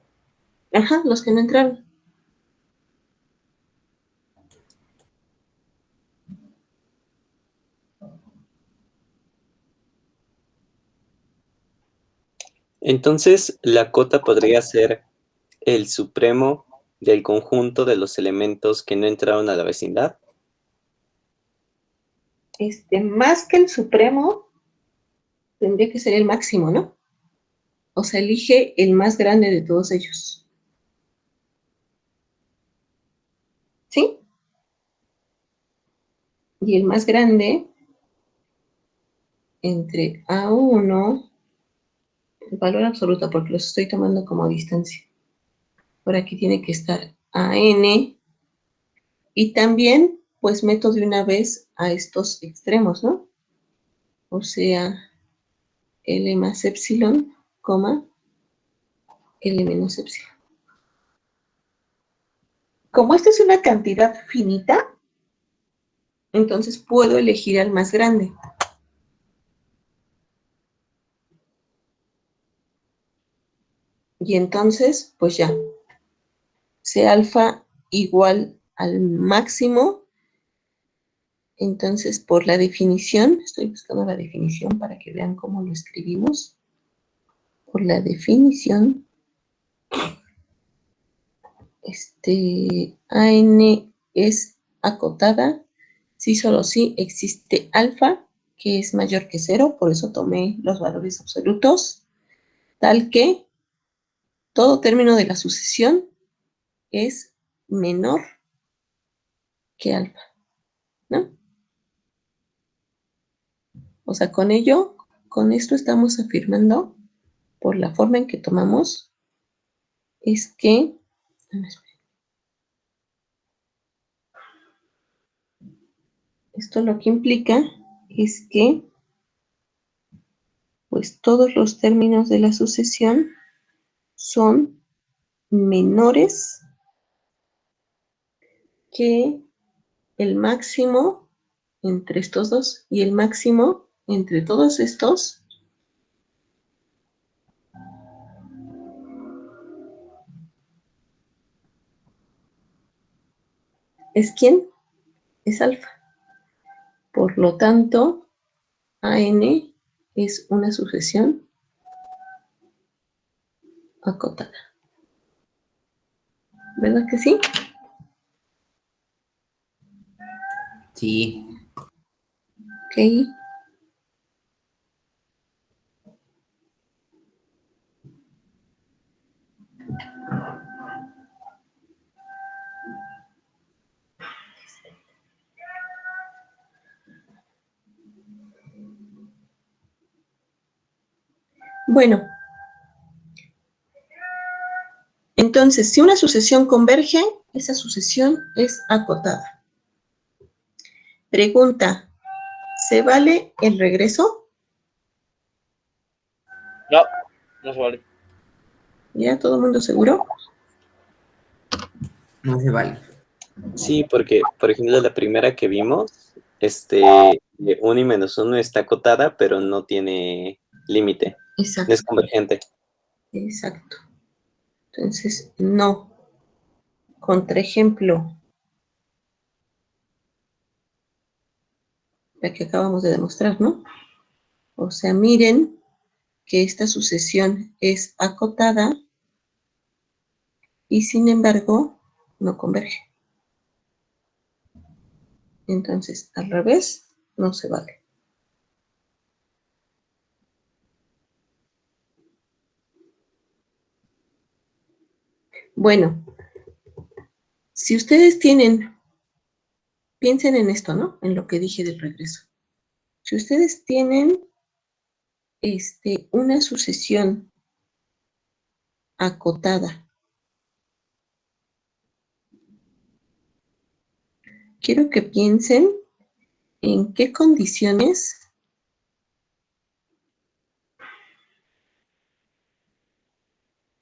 Ajá, los que no entraron. Entonces, la cota podría ser el supremo del conjunto de los elementos que no entraron a la vecindad. Más que el supremo, tendría que ser el máximo, ¿no? O sea, elige el más grande de todos ellos. ¿Sí? Y el más grande, entre A1, el valor absoluto, porque los estoy tomando como distancia. Por aquí tiene que estar AN. Y también, pues, meto de una vez a estos extremos, ¿no? O sea, L más epsilon, coma, L menos epsilon. Como esta es una cantidad finita, entonces puedo elegir al más grande. Y entonces, pues ya, C alfa igual al máximo. Entonces, por la definición, estoy buscando la definición para que vean cómo lo escribimos. Por la definición, AN es acotada si solo si existe alfa, que es mayor que 0, por eso tomé los valores absolutos, tal que todo término de la sucesión es menor que alfa, ¿no? O sea, con ello, con esto estamos afirmando, por la forma en que tomamos, es que, Esto lo que implica es que pues todos los términos de la sucesión son menores que el máximo entre estos dos, y el máximo entre todos estos es ¿quién? Es alfa. Por lo tanto, AN es una sucesión acotada. ¿Verdad que sí? Sí. Ok. Bueno, entonces, si una sucesión converge, esa sucesión es acotada. Pregunta, ¿se vale el regreso? No, no se vale. ¿Ya todo el mundo seguro? No se vale. Sí, porque, por ejemplo, la primera que vimos, de 1 y menos 1 está acotada, pero no tiene límite. Exacto. No es convergente. Exacto. Entonces, no. Contraejemplo, la que acabamos de demostrar, ¿no? O sea, miren que esta sucesión es acotada y sin embargo no converge. Entonces, al revés, no se vale. Bueno, si ustedes tienen, piensen en esto, ¿no? En lo que dije del regreso. Si ustedes tienen una sucesión acotada, quiero que piensen en qué condiciones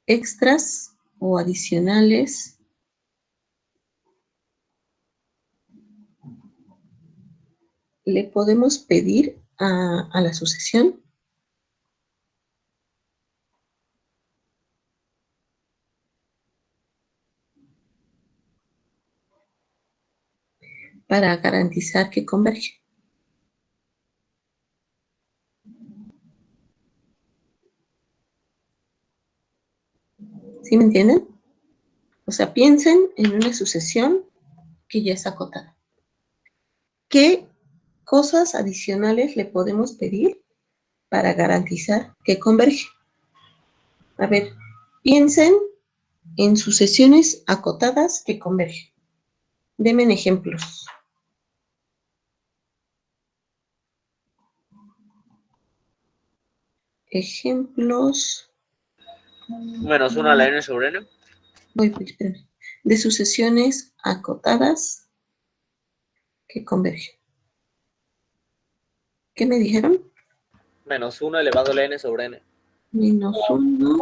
extras o adicionales le podemos pedir a la sucesión para garantizar que converge. ¿Sí me entienden? O sea, piensen en una sucesión que ya es acotada. ¿Qué cosas adicionales le podemos pedir para garantizar que converge? A ver, piensen en sucesiones acotadas que convergen. Denme ejemplos. Ejemplos. Menos 1 a la n sobre n. Voy, espérame. De sucesiones acotadas que convergen. ¿Qué me dijeron? Menos 1 elevado a la n sobre n. Menos 1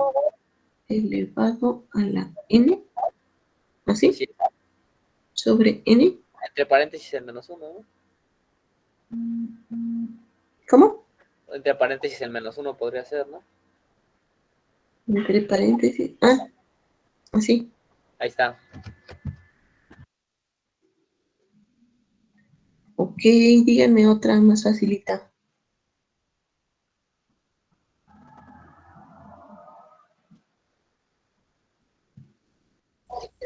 elevado a la n. ¿Así? Sí. Sobre n. Entre paréntesis el menos 1, ¿no? ¿Cómo? Entre paréntesis el menos 1 podría ser, ¿no? Entre paréntesis. Ah, así. Ahí está. Ok, díganme otra más facilita.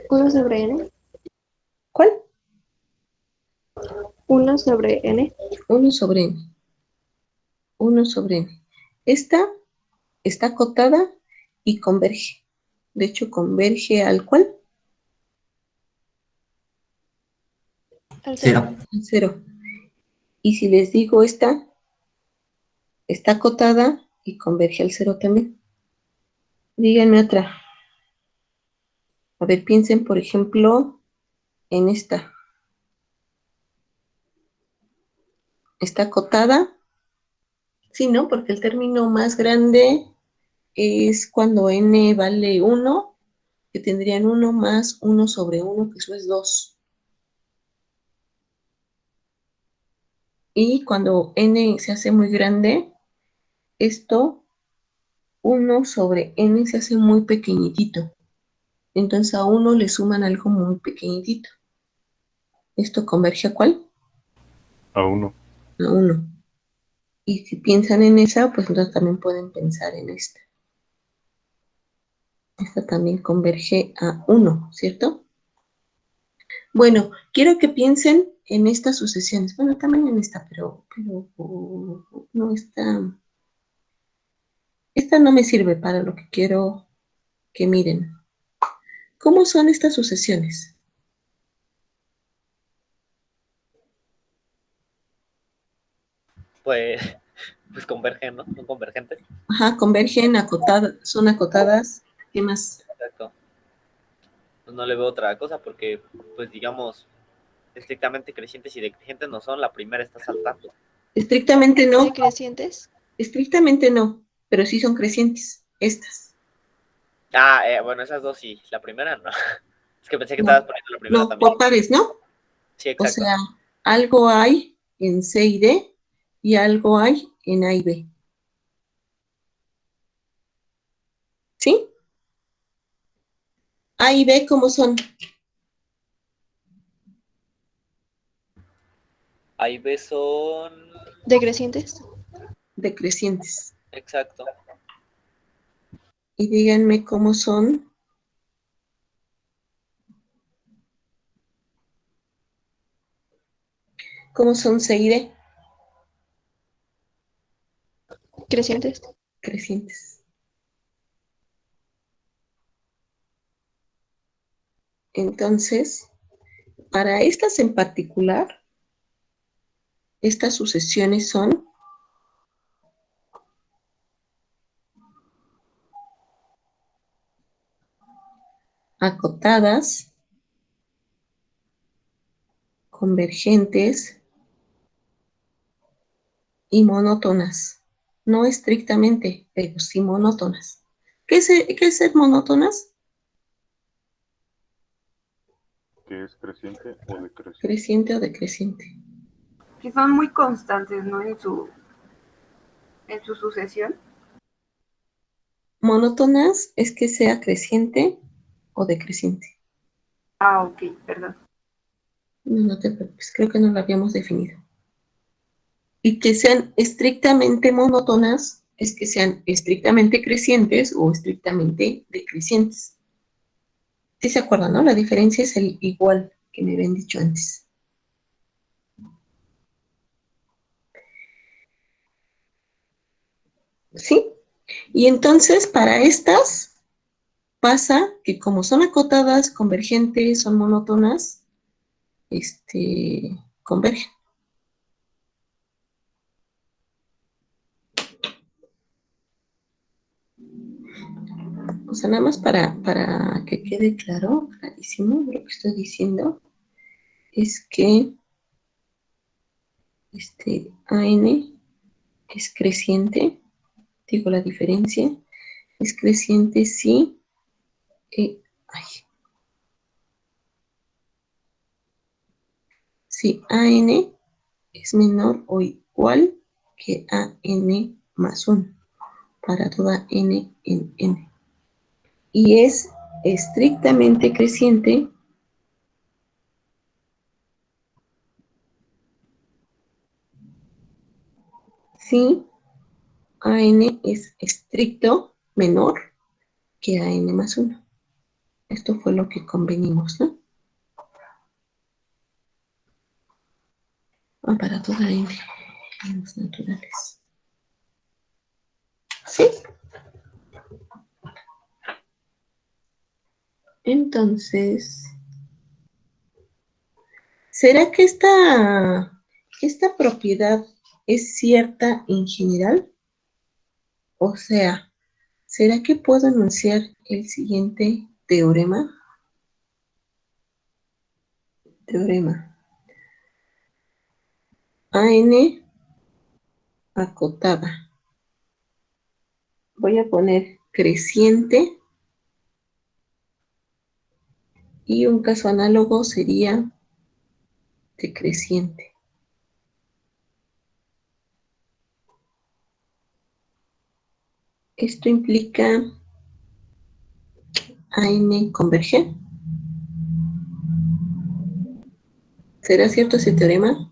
1 sobre n. ¿Cuál? 1 sobre n. 1 sobre n. 1 sobre n. Esta está acotada y converge. De hecho, converge al ¿cuál? Al 0. Al 0. Y si les digo esta, está acotada y converge al 0 también. Díganme otra. A ver, piensen, por ejemplo, en esta. ¿Está acotada? Sí, ¿no? Porque el término más grande es cuando n vale 1, que tendrían 1 más 1 sobre 1, que eso es 2. Y cuando n se hace muy grande, esto 1 sobre n se hace muy pequeñitito. Entonces a 1 le suman algo muy pequeñitito. ¿Esto converge a cuál? A 1. A 1. Y si piensan en esa, pues entonces también pueden pensar en esta. Esta también converge a 1, ¿cierto? Bueno, quiero que piensen en estas sucesiones. Bueno, también en esta, pero no, esta no me sirve para lo que quiero que miren. ¿Cómo son estas sucesiones? Pues, pues convergen, ¿no? Son convergentes. Ajá, convergen, acotadas, son acotadas. ¿Qué más? Exacto. Pues no le veo otra cosa porque, pues digamos, estrictamente crecientes y decrecientes no son, la primera está saltando. Estrictamente no. ¿Decrecientes? Estrictamente no, pero sí son crecientes, estas. Ah, bueno, esas dos sí, la primera no. Es que pensé que No, estabas poniendo la primera no, también. por pares, ¿no? Sí, O exacto. sea, algo hay en C y D y algo hay en A y B. ¿Sí? A y B, ¿cómo son? A y B son... ¿Decrecientes? Decrecientes. Exacto. Y díganme cómo son. ¿Cómo son C y D? ¿Crecientes? Crecientes. Entonces, para estas en particular, estas sucesiones son acotadas, convergentes y monótonas. No estrictamente, pero sí monótonas. ¿Qué es ser monótonas? Que es creciente o decreciente. Creciente o decreciente. Que son muy constantes, ¿no? En su sucesión. Monótonas es que sea creciente o decreciente. Ah, ok, perdón. No, no te preocupes, creo que no lo habíamos definido. Y que sean estrictamente monótonas es que sean estrictamente crecientes o estrictamente decrecientes. ¿Sí se acuerdan, no? La diferencia es el igual que me habían dicho antes. ¿Sí? Y entonces para estas pasa que como son acotadas, convergentes, son monótonas, convergen. O sea, nada más para que quede claro, clarísimo lo que estoy diciendo, es que AN es creciente, digo la diferencia, es creciente si si AN es menor o igual que AN más 1, para toda N en N. Y es estrictamente creciente si AN es estricto menor que AN más 1. Esto fue lo que convenimos, ¿no? Para toda N, en los naturales. ¿Sí? Entonces, ¿será que esta propiedad es cierta en general? O sea, ¿será que puedo enunciar el siguiente teorema? Teorema. AN acotada. Voy a poner creciente. Y un caso análogo sería decreciente. Esto implica AN converge. ¿Será cierto ese teorema?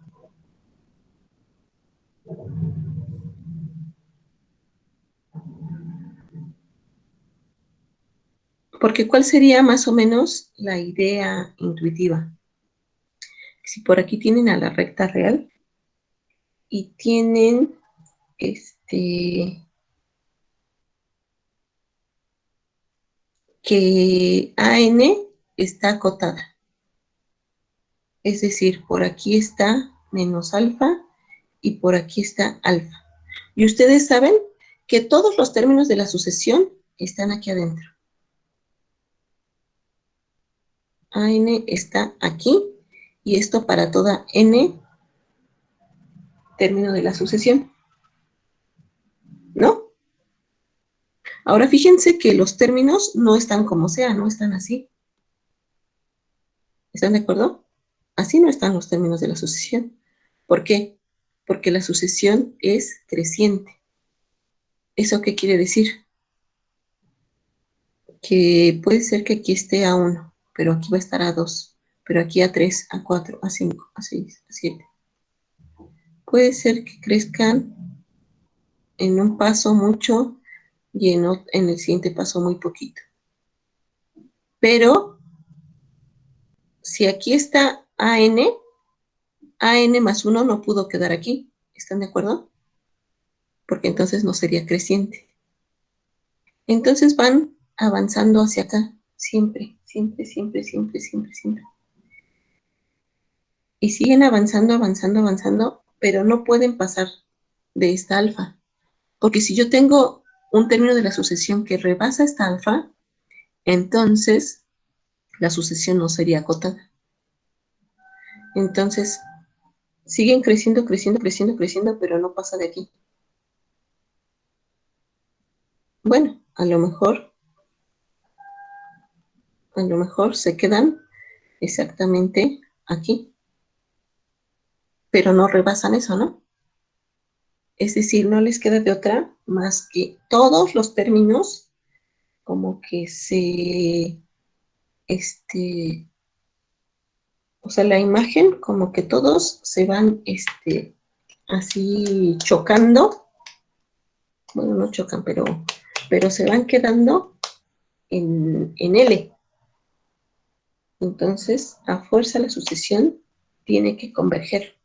Porque ¿cuál sería más o menos la idea intuitiva? Si por aquí tienen a la recta real y tienen que AN está acotada. Es decir, por aquí está menos alfa y por aquí está alfa. Y ustedes saben que todos los términos de la sucesión están aquí adentro. AN está aquí y esto para toda N término de la sucesión. ¿No? Ahora fíjense que los términos no están como sea, no están así. ¿Están de acuerdo? Así no están los términos de la sucesión. ¿Por qué? Porque la sucesión es creciente. ¿Eso qué quiere decir? Que puede ser que aquí esté a 1, pero aquí va a estar a 2, pero aquí a 3, a 4, a 5, a 6, a 7. Puede ser que crezcan en un paso mucho y en el siguiente paso muy poquito. Pero si aquí está AN más 1 no pudo quedar aquí. ¿Están de acuerdo? Porque entonces no sería creciente. Entonces van avanzando hacia acá. Siempre, siempre, siempre, siempre, siempre, siempre. Y siguen avanzando, avanzando, avanzando, pero no pueden pasar de esta alfa. Porque si yo tengo un término de la sucesión que rebasa esta alfa, entonces la sucesión no sería acotada. Entonces, siguen creciendo, creciendo, creciendo, creciendo, pero no pasa de aquí. Bueno, a lo mejor se quedan exactamente aquí, pero no rebasan eso, ¿no? Es decir, no les queda de otra más que todos los términos como que o sea, la imagen como que todos se van, así chocando. Bueno, no chocan, pero se van quedando en L. Entonces, a fuerza la sucesión tiene que converger.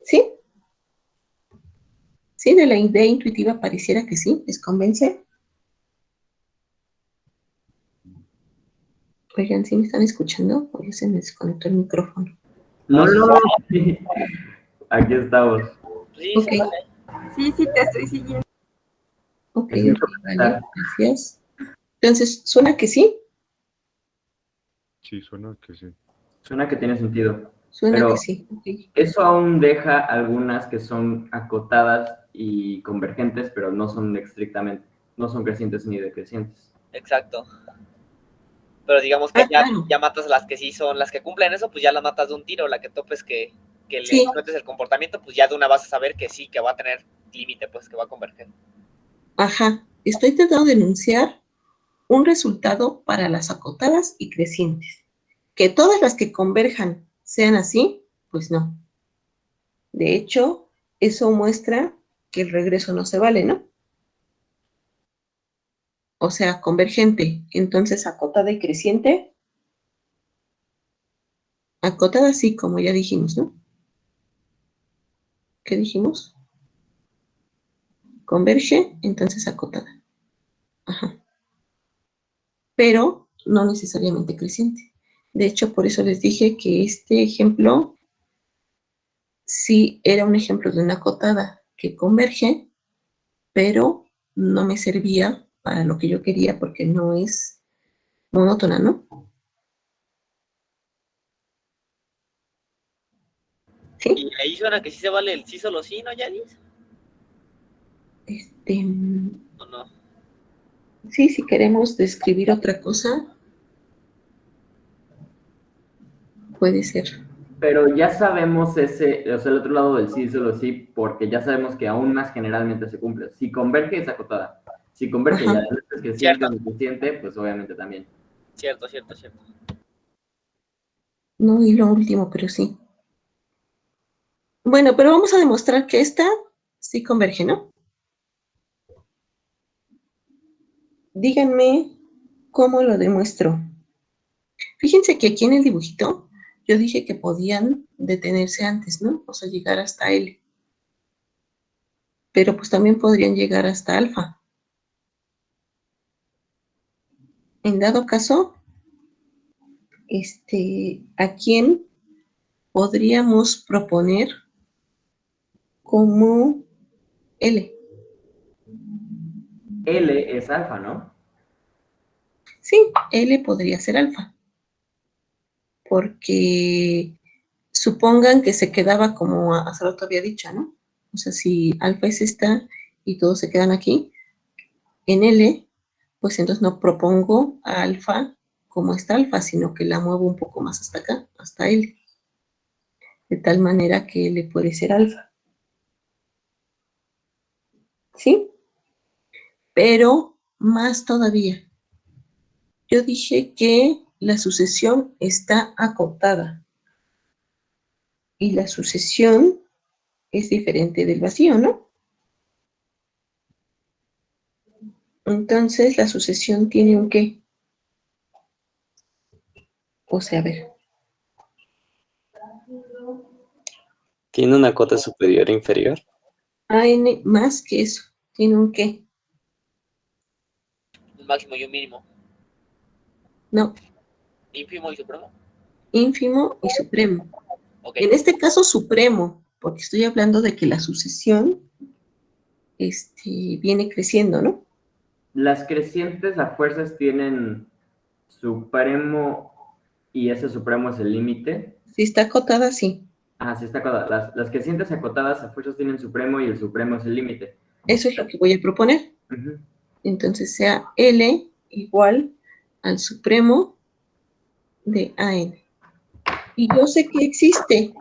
¿Sí? ¿Sí? De la idea intuitiva pareciera que sí, ¿les convence? Oigan, ¿sí me están escuchando? O ya se me desconectó el micrófono. No, sí. Aquí estamos. Sí, Ok. Sí, te estoy siguiendo. Ok, Es mucho vale, gracias. Entonces, ¿suena que sí? Sí, suena que sí. Suena que tiene sentido. Suena Pero que sí. Okay. eso aún deja algunas que son acotadas y convergentes, pero no son estrictamente, no son crecientes ni decrecientes. Exacto. Pero digamos que Claro. ya matas las que sí son las que cumplen eso, pues ya las matas de un tiro. La que topes que le Sí. encuentres el comportamiento, pues ya de una vas a saber que sí, que va a tener límite, pues que va a converger. Ajá. Estoy tratando de enunciar un resultado para las acotadas y crecientes. Que todas las que converjan sean así, pues no. De hecho, eso muestra que el regreso no se vale, ¿no? O sea, convergente, entonces acotada y creciente. Acotada sí, como ya dijimos, ¿no? ¿Qué dijimos? Converge, entonces acotada. Ajá. Pero no necesariamente creciente. De hecho, por eso les dije que este ejemplo sí era un ejemplo de una acotada que converge, pero no me servía para lo que yo quería porque no es monótona, ¿no? Y ahí suena que sí se vale el sí solo sí, ¿no, Yanis? ¿O no? Sí, si queremos describir otra cosa, puede ser. Pero ya sabemos ese, o sea, el otro lado del sí solo sí, porque ya sabemos que aún más generalmente se cumple. Si converge es acotada. Si converge y Ajá. además es creciente o decreciente, pues obviamente también. Cierto. No, y lo último, pero sí. Bueno, pero vamos a demostrar que esta sí converge, ¿no? Díganme cómo lo demuestro. Fíjense que aquí en el dibujito yo dije que podían detenerse antes, ¿no? O sea, llegar hasta L. Pero pues también podrían llegar hasta alfa. En dado caso, ¿a quién podríamos proponer como L? L es alfa, ¿no? Sí, L podría ser alfa. Porque supongan que se quedaba como hace rato había dicho, ¿no? O sea, si alfa es esta y todos se quedan aquí, en L, pues entonces no propongo a alfa como esta alfa, sino que la muevo un poco más hasta acá, hasta L. De tal manera que L puede ser alfa. ¿Sí? Pero más todavía. Yo dije que la sucesión está acotada. Y la sucesión es diferente del vacío, ¿no? Entonces la sucesión tiene un qué. O sea, a ver. ¿Tiene una cota superior e inferior? AN más que eso. Tiene un qué. Un máximo y un mínimo. No. Ínfimo y supremo. Ínfimo y supremo. Ok. En este caso, supremo, porque estoy hablando de que la sucesión viene creciendo, ¿no? Las crecientes a fuerzas tienen supremo y ese supremo es el límite. Si está acotada, sí. Ah, sí está acotada. Las crecientes acotadas a fuerzas tienen supremo y el supremo es el límite. Eso es lo que voy a proponer. Entonces sea L igual al supremo de AN. Y yo sé que existe.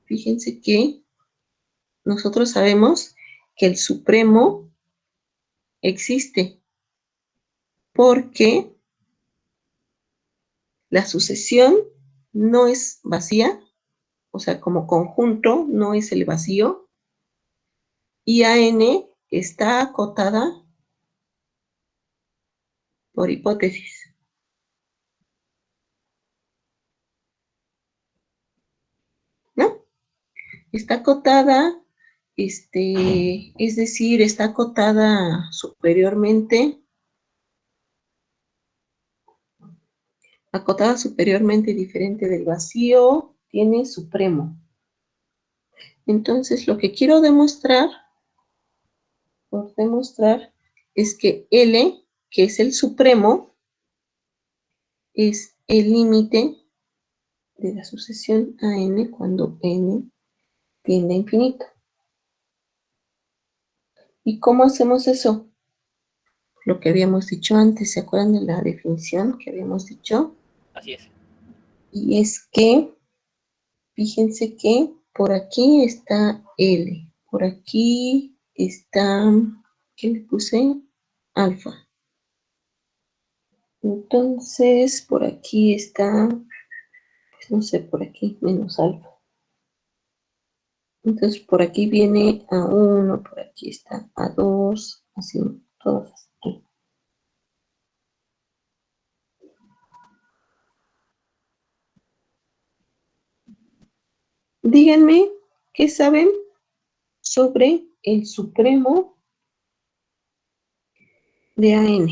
Fíjense que nosotros sabemos que el supremo existe porque la sucesión no es vacía, o sea, como conjunto no es el vacío, y AN está acotada por hipótesis. ¿No? Está acotada, es decir, está acotada superiormente diferente del vacío, tiene supremo. Entonces, lo que quiero demostrar, es que L, que es el supremo, es el límite de la sucesión a n cuando n tiende a infinito. ¿Y cómo hacemos eso? Lo que habíamos dicho antes, ¿se acuerdan de la definición que habíamos dicho? Así es. Y es que, fíjense que por aquí está L, por aquí está, ¿qué le puse? Alfa. Entonces, por aquí está, pues no sé, por aquí, menos alfa. Entonces, por aquí viene A1, por aquí está A2, así, todas aquí. Díganme, ¿qué saben sobre el supremo de AN?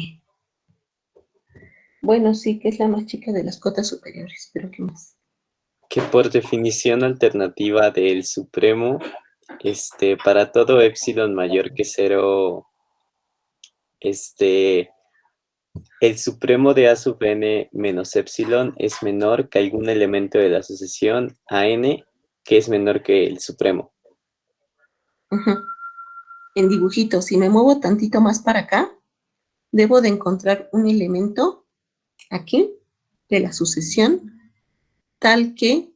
Bueno, sí, que es la más chica de las cotas superiores, pero ¿qué más? Que por definición alternativa del supremo, para todo épsilon mayor que 0, el supremo de A sub n menos epsilon es menor que algún elemento de la sucesión a n que es menor que el supremo. Ujú. En dibujito, si me muevo tantito más para acá, debo de encontrar un elemento aquí de la sucesión tal que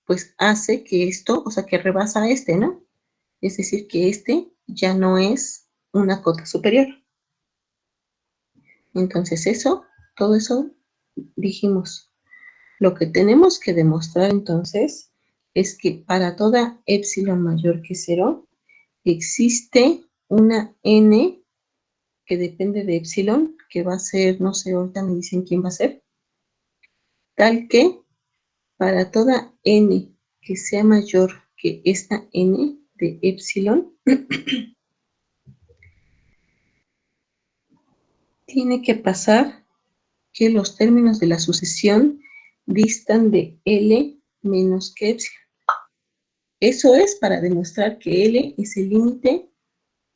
pues hace que esto, o sea, que rebasa a este, ¿no? Es decir, que este ya no es una cota superior. Entonces eso, todo eso dijimos. Lo que tenemos que demostrar entonces es que para toda epsilon mayor que 0 existe una n que depende de epsilon, que va a ser, no sé, ahorita me dicen quién va a ser, tal que para toda n que sea mayor que esta n de epsilon, tiene que pasar que los términos de la sucesión distan de L menos que epsilon. Eso es para demostrar que L es el límite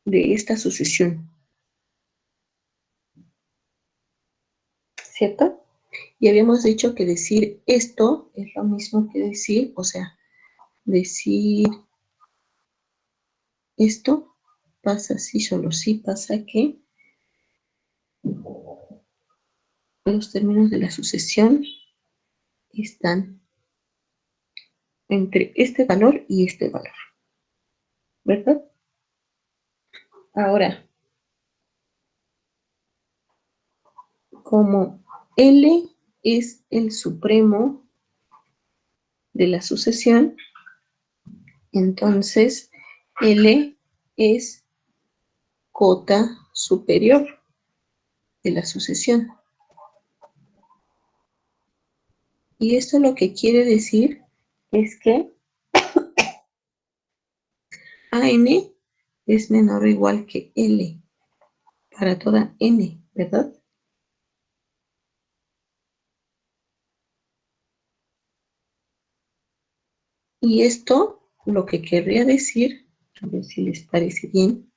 de esta sucesión. ¿Cierto? Y habíamos dicho que decir esto es lo mismo que decir, o sea, decir esto pasa si solo si pasa que los términos de la sucesión están entre este valor y este valor. ¿Verdad? Ahora, como L es el supremo de la sucesión, entonces L es cota superior de la sucesión. Y esto lo que quiere decir es que AN es menor o igual que L para toda N, ¿verdad? Y esto lo que querría decir, a ver si les parece bien,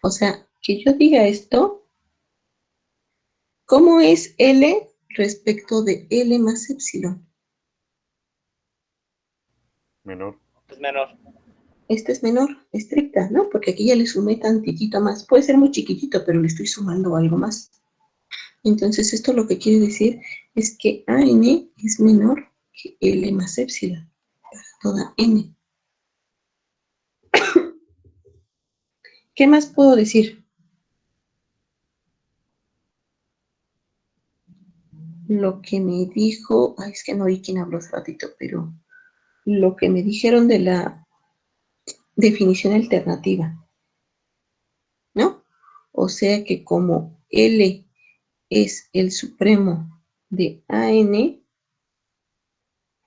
o sea, que yo diga esto, ¿cómo es L respecto de L más epsilon? Menor. Es menor. Esta es menor, estricta, ¿no? Porque aquí ya le sumé tantitito más. Puede ser muy chiquitito, pero le estoy sumando algo más. Entonces, esto lo que quiere decir es que AN es menor que L más epsilon para toda N. ¿Qué más puedo decir? Lo que me dijo, ay, es que no oí quién habló hace ratito, pero lo que me dijeron de la definición alternativa, ¿no? O sea que como L es el supremo de AN,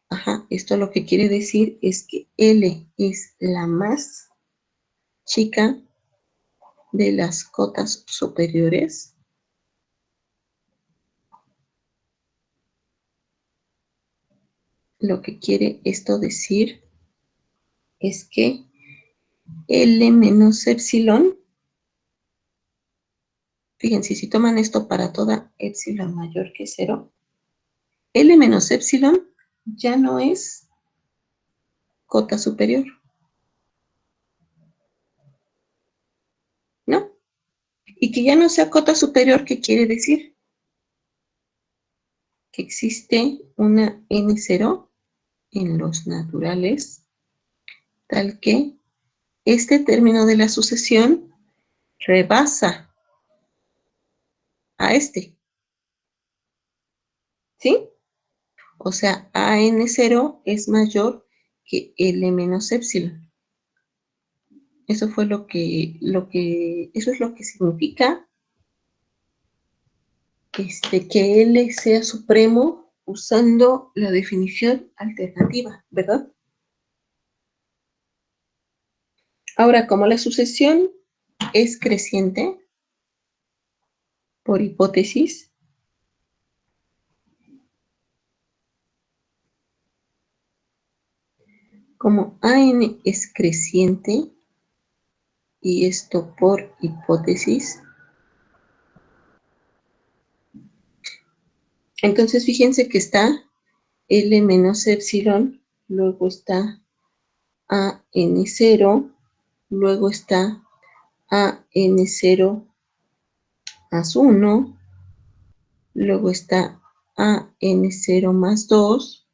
ajá, esto lo que quiere decir es que L es la más chica de las cotas superiores. Lo que quiere esto decir es que L menos epsilon, fíjense, si toman esto para toda epsilon mayor que 0, L menos epsilon ya no es cota superior, ¿no? Y que ya no sea cota superior, ¿qué quiere decir? Que existe una N0 en los naturales, tal que este término de la sucesión rebasa a este, ¿sí? O sea, AN0 es mayor que L menos epsilon. Eso fue eso es lo que significa que L sea supremo usando la definición alternativa, ¿verdad? Ahora, como la sucesión es creciente, por hipótesis, como AN es creciente, y esto por hipótesis, Entonces, fíjense que está L menos epsilon, luego está a n0, luego está a n0 más 1, luego está a n0 más 2,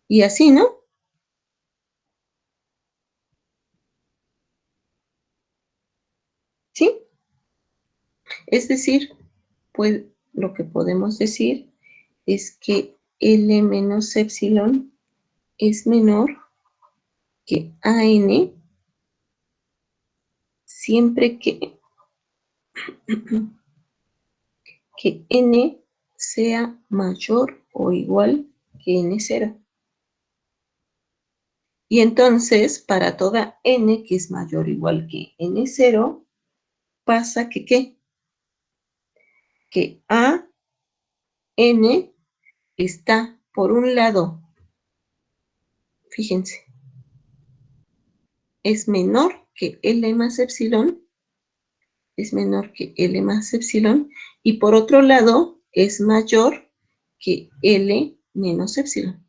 y así, ¿no? ¿Sí? Es decir, pues lo que podemos decir es que L menos epsilon es menor que AN siempre que N sea mayor o igual que N0. Y entonces, para toda N que es mayor o igual que N0, pasa que ¿qué? Que AN está por un lado, fíjense, es menor que L más epsilon, es menor que L más epsilon, y por otro lado es mayor que L menos epsilon.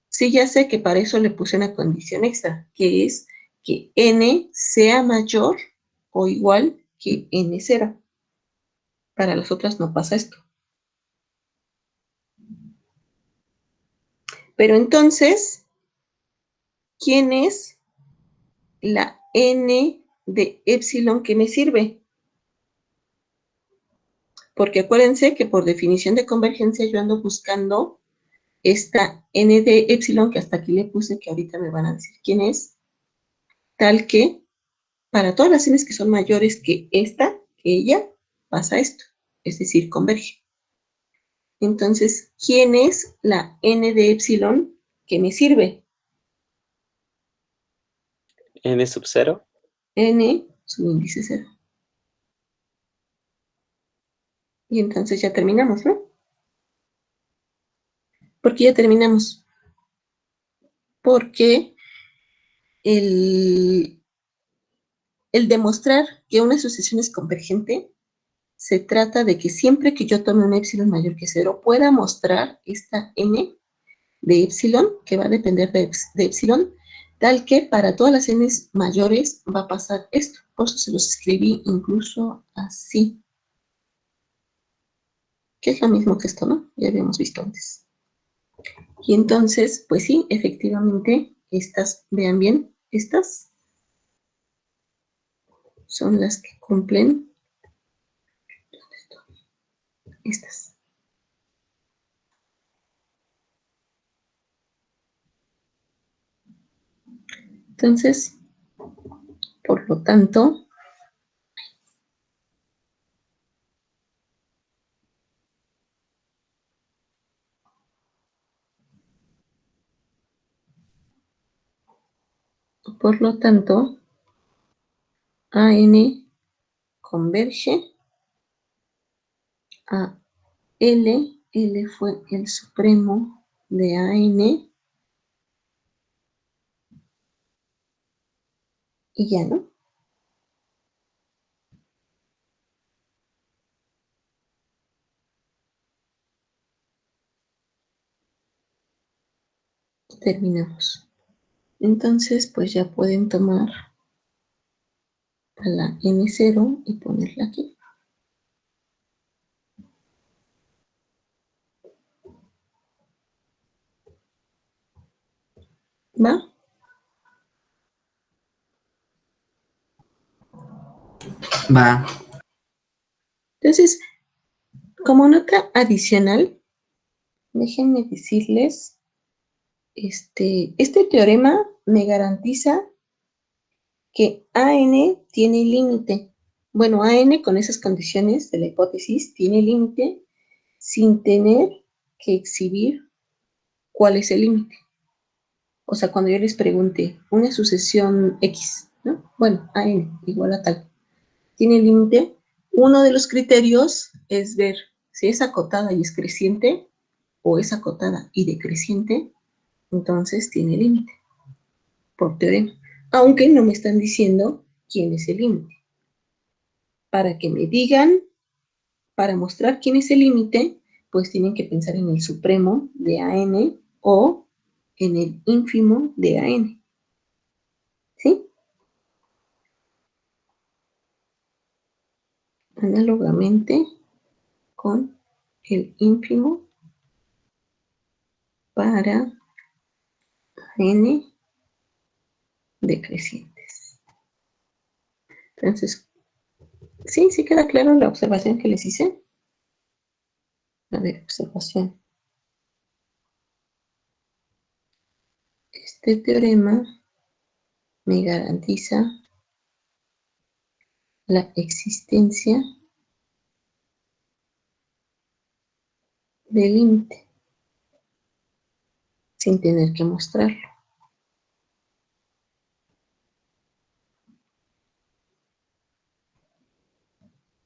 Sí, ya sé que para eso le puse una condición extra, que es que N sea mayor o igual que N0. Para las otras no pasa esto. Pero entonces, ¿quién es la N de epsilon que me sirve? Porque acuérdense que por definición de convergencia yo ando buscando esta N de epsilon, que hasta aquí le puse, que ahorita me van a decir quién es, tal que para todas las N's que son mayores que esta, que ella, pasa esto, es decir, converge. Entonces, ¿quién es la N de epsilon que me sirve? N sub 0. N subíndice 0. Y entonces ya terminamos, ¿no? ¿Por qué ya terminamos? Porque el demostrar que una sucesión es convergente se trata de que siempre que yo tome un epsilon mayor que 0, pueda mostrar esta N de epsilon, que va a depender de epsilon, tal que para todas las N's mayores va a pasar esto. Por eso se los escribí incluso así. Que es lo mismo que esto, ¿no? Ya habíamos visto antes. Y entonces, pues sí, efectivamente, estas, vean bien, estas son las que cumplen. ¿Dónde estoy? Estas. Entonces, por lo tanto, AN converge a L. L fue el supremo de AN. Y ya, ¿no? Terminamos. Entonces, pues ya pueden tomar a la N0 y ponerla aquí. ¿Va? Va. Entonces, como nota adicional, déjenme decirles, este teorema me garantiza que AN tiene límite. Bueno, AN con esas condiciones de la hipótesis tiene límite sin tener que exhibir cuál es el límite. O sea, cuando yo les pregunte una sucesión X, ¿no? Bueno, AN igual a tal. Tiene límite. Uno de los criterios es ver si es acotada y es creciente o es acotada y decreciente, entonces tiene límite por teorema. Aunque no me están diciendo quién es el límite. Para que me digan, para mostrar quién es el límite, pues tienen que pensar en el supremo de AN o en el ínfimo de AN. ¿Sí? Análogamente con el ínfimo para n decrecientes. Entonces, ¿sí? ¿Sí queda claro la observación que les hice? A ver, observación. Este teorema me garantiza la existencia del límite sin tener que mostrarlo.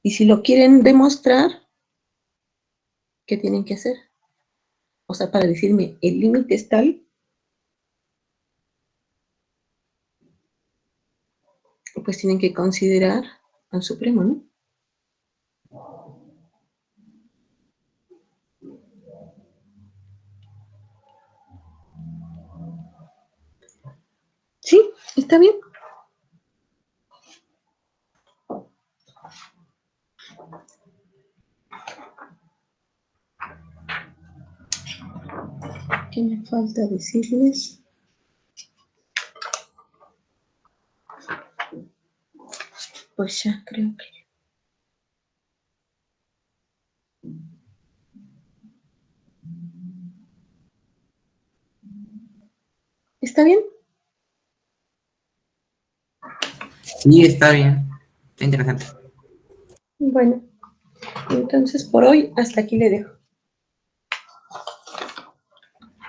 Y si lo quieren demostrar, ¿qué tienen que hacer? O sea, para decirme el límite es tal, pues tienen que considerar al supremo, ¿no? ¿Sí? ¿Está bien? ¿Qué me falta decirles? Pues ya creo que... ¿Está bien? Sí, está bien. Está interesante. Bueno, entonces por hoy hasta aquí le dejo.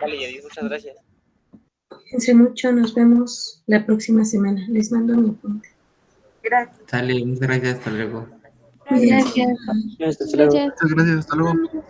Vale, Yadis, muchas gracias. Cuídense mucho, nos vemos la próxima semana. Les mando mi apunte. Gracias. Sale, muchas gracias, hasta luego. Cuídense. Gracias. Hasta luego. Gracias. Muchas gracias, hasta luego.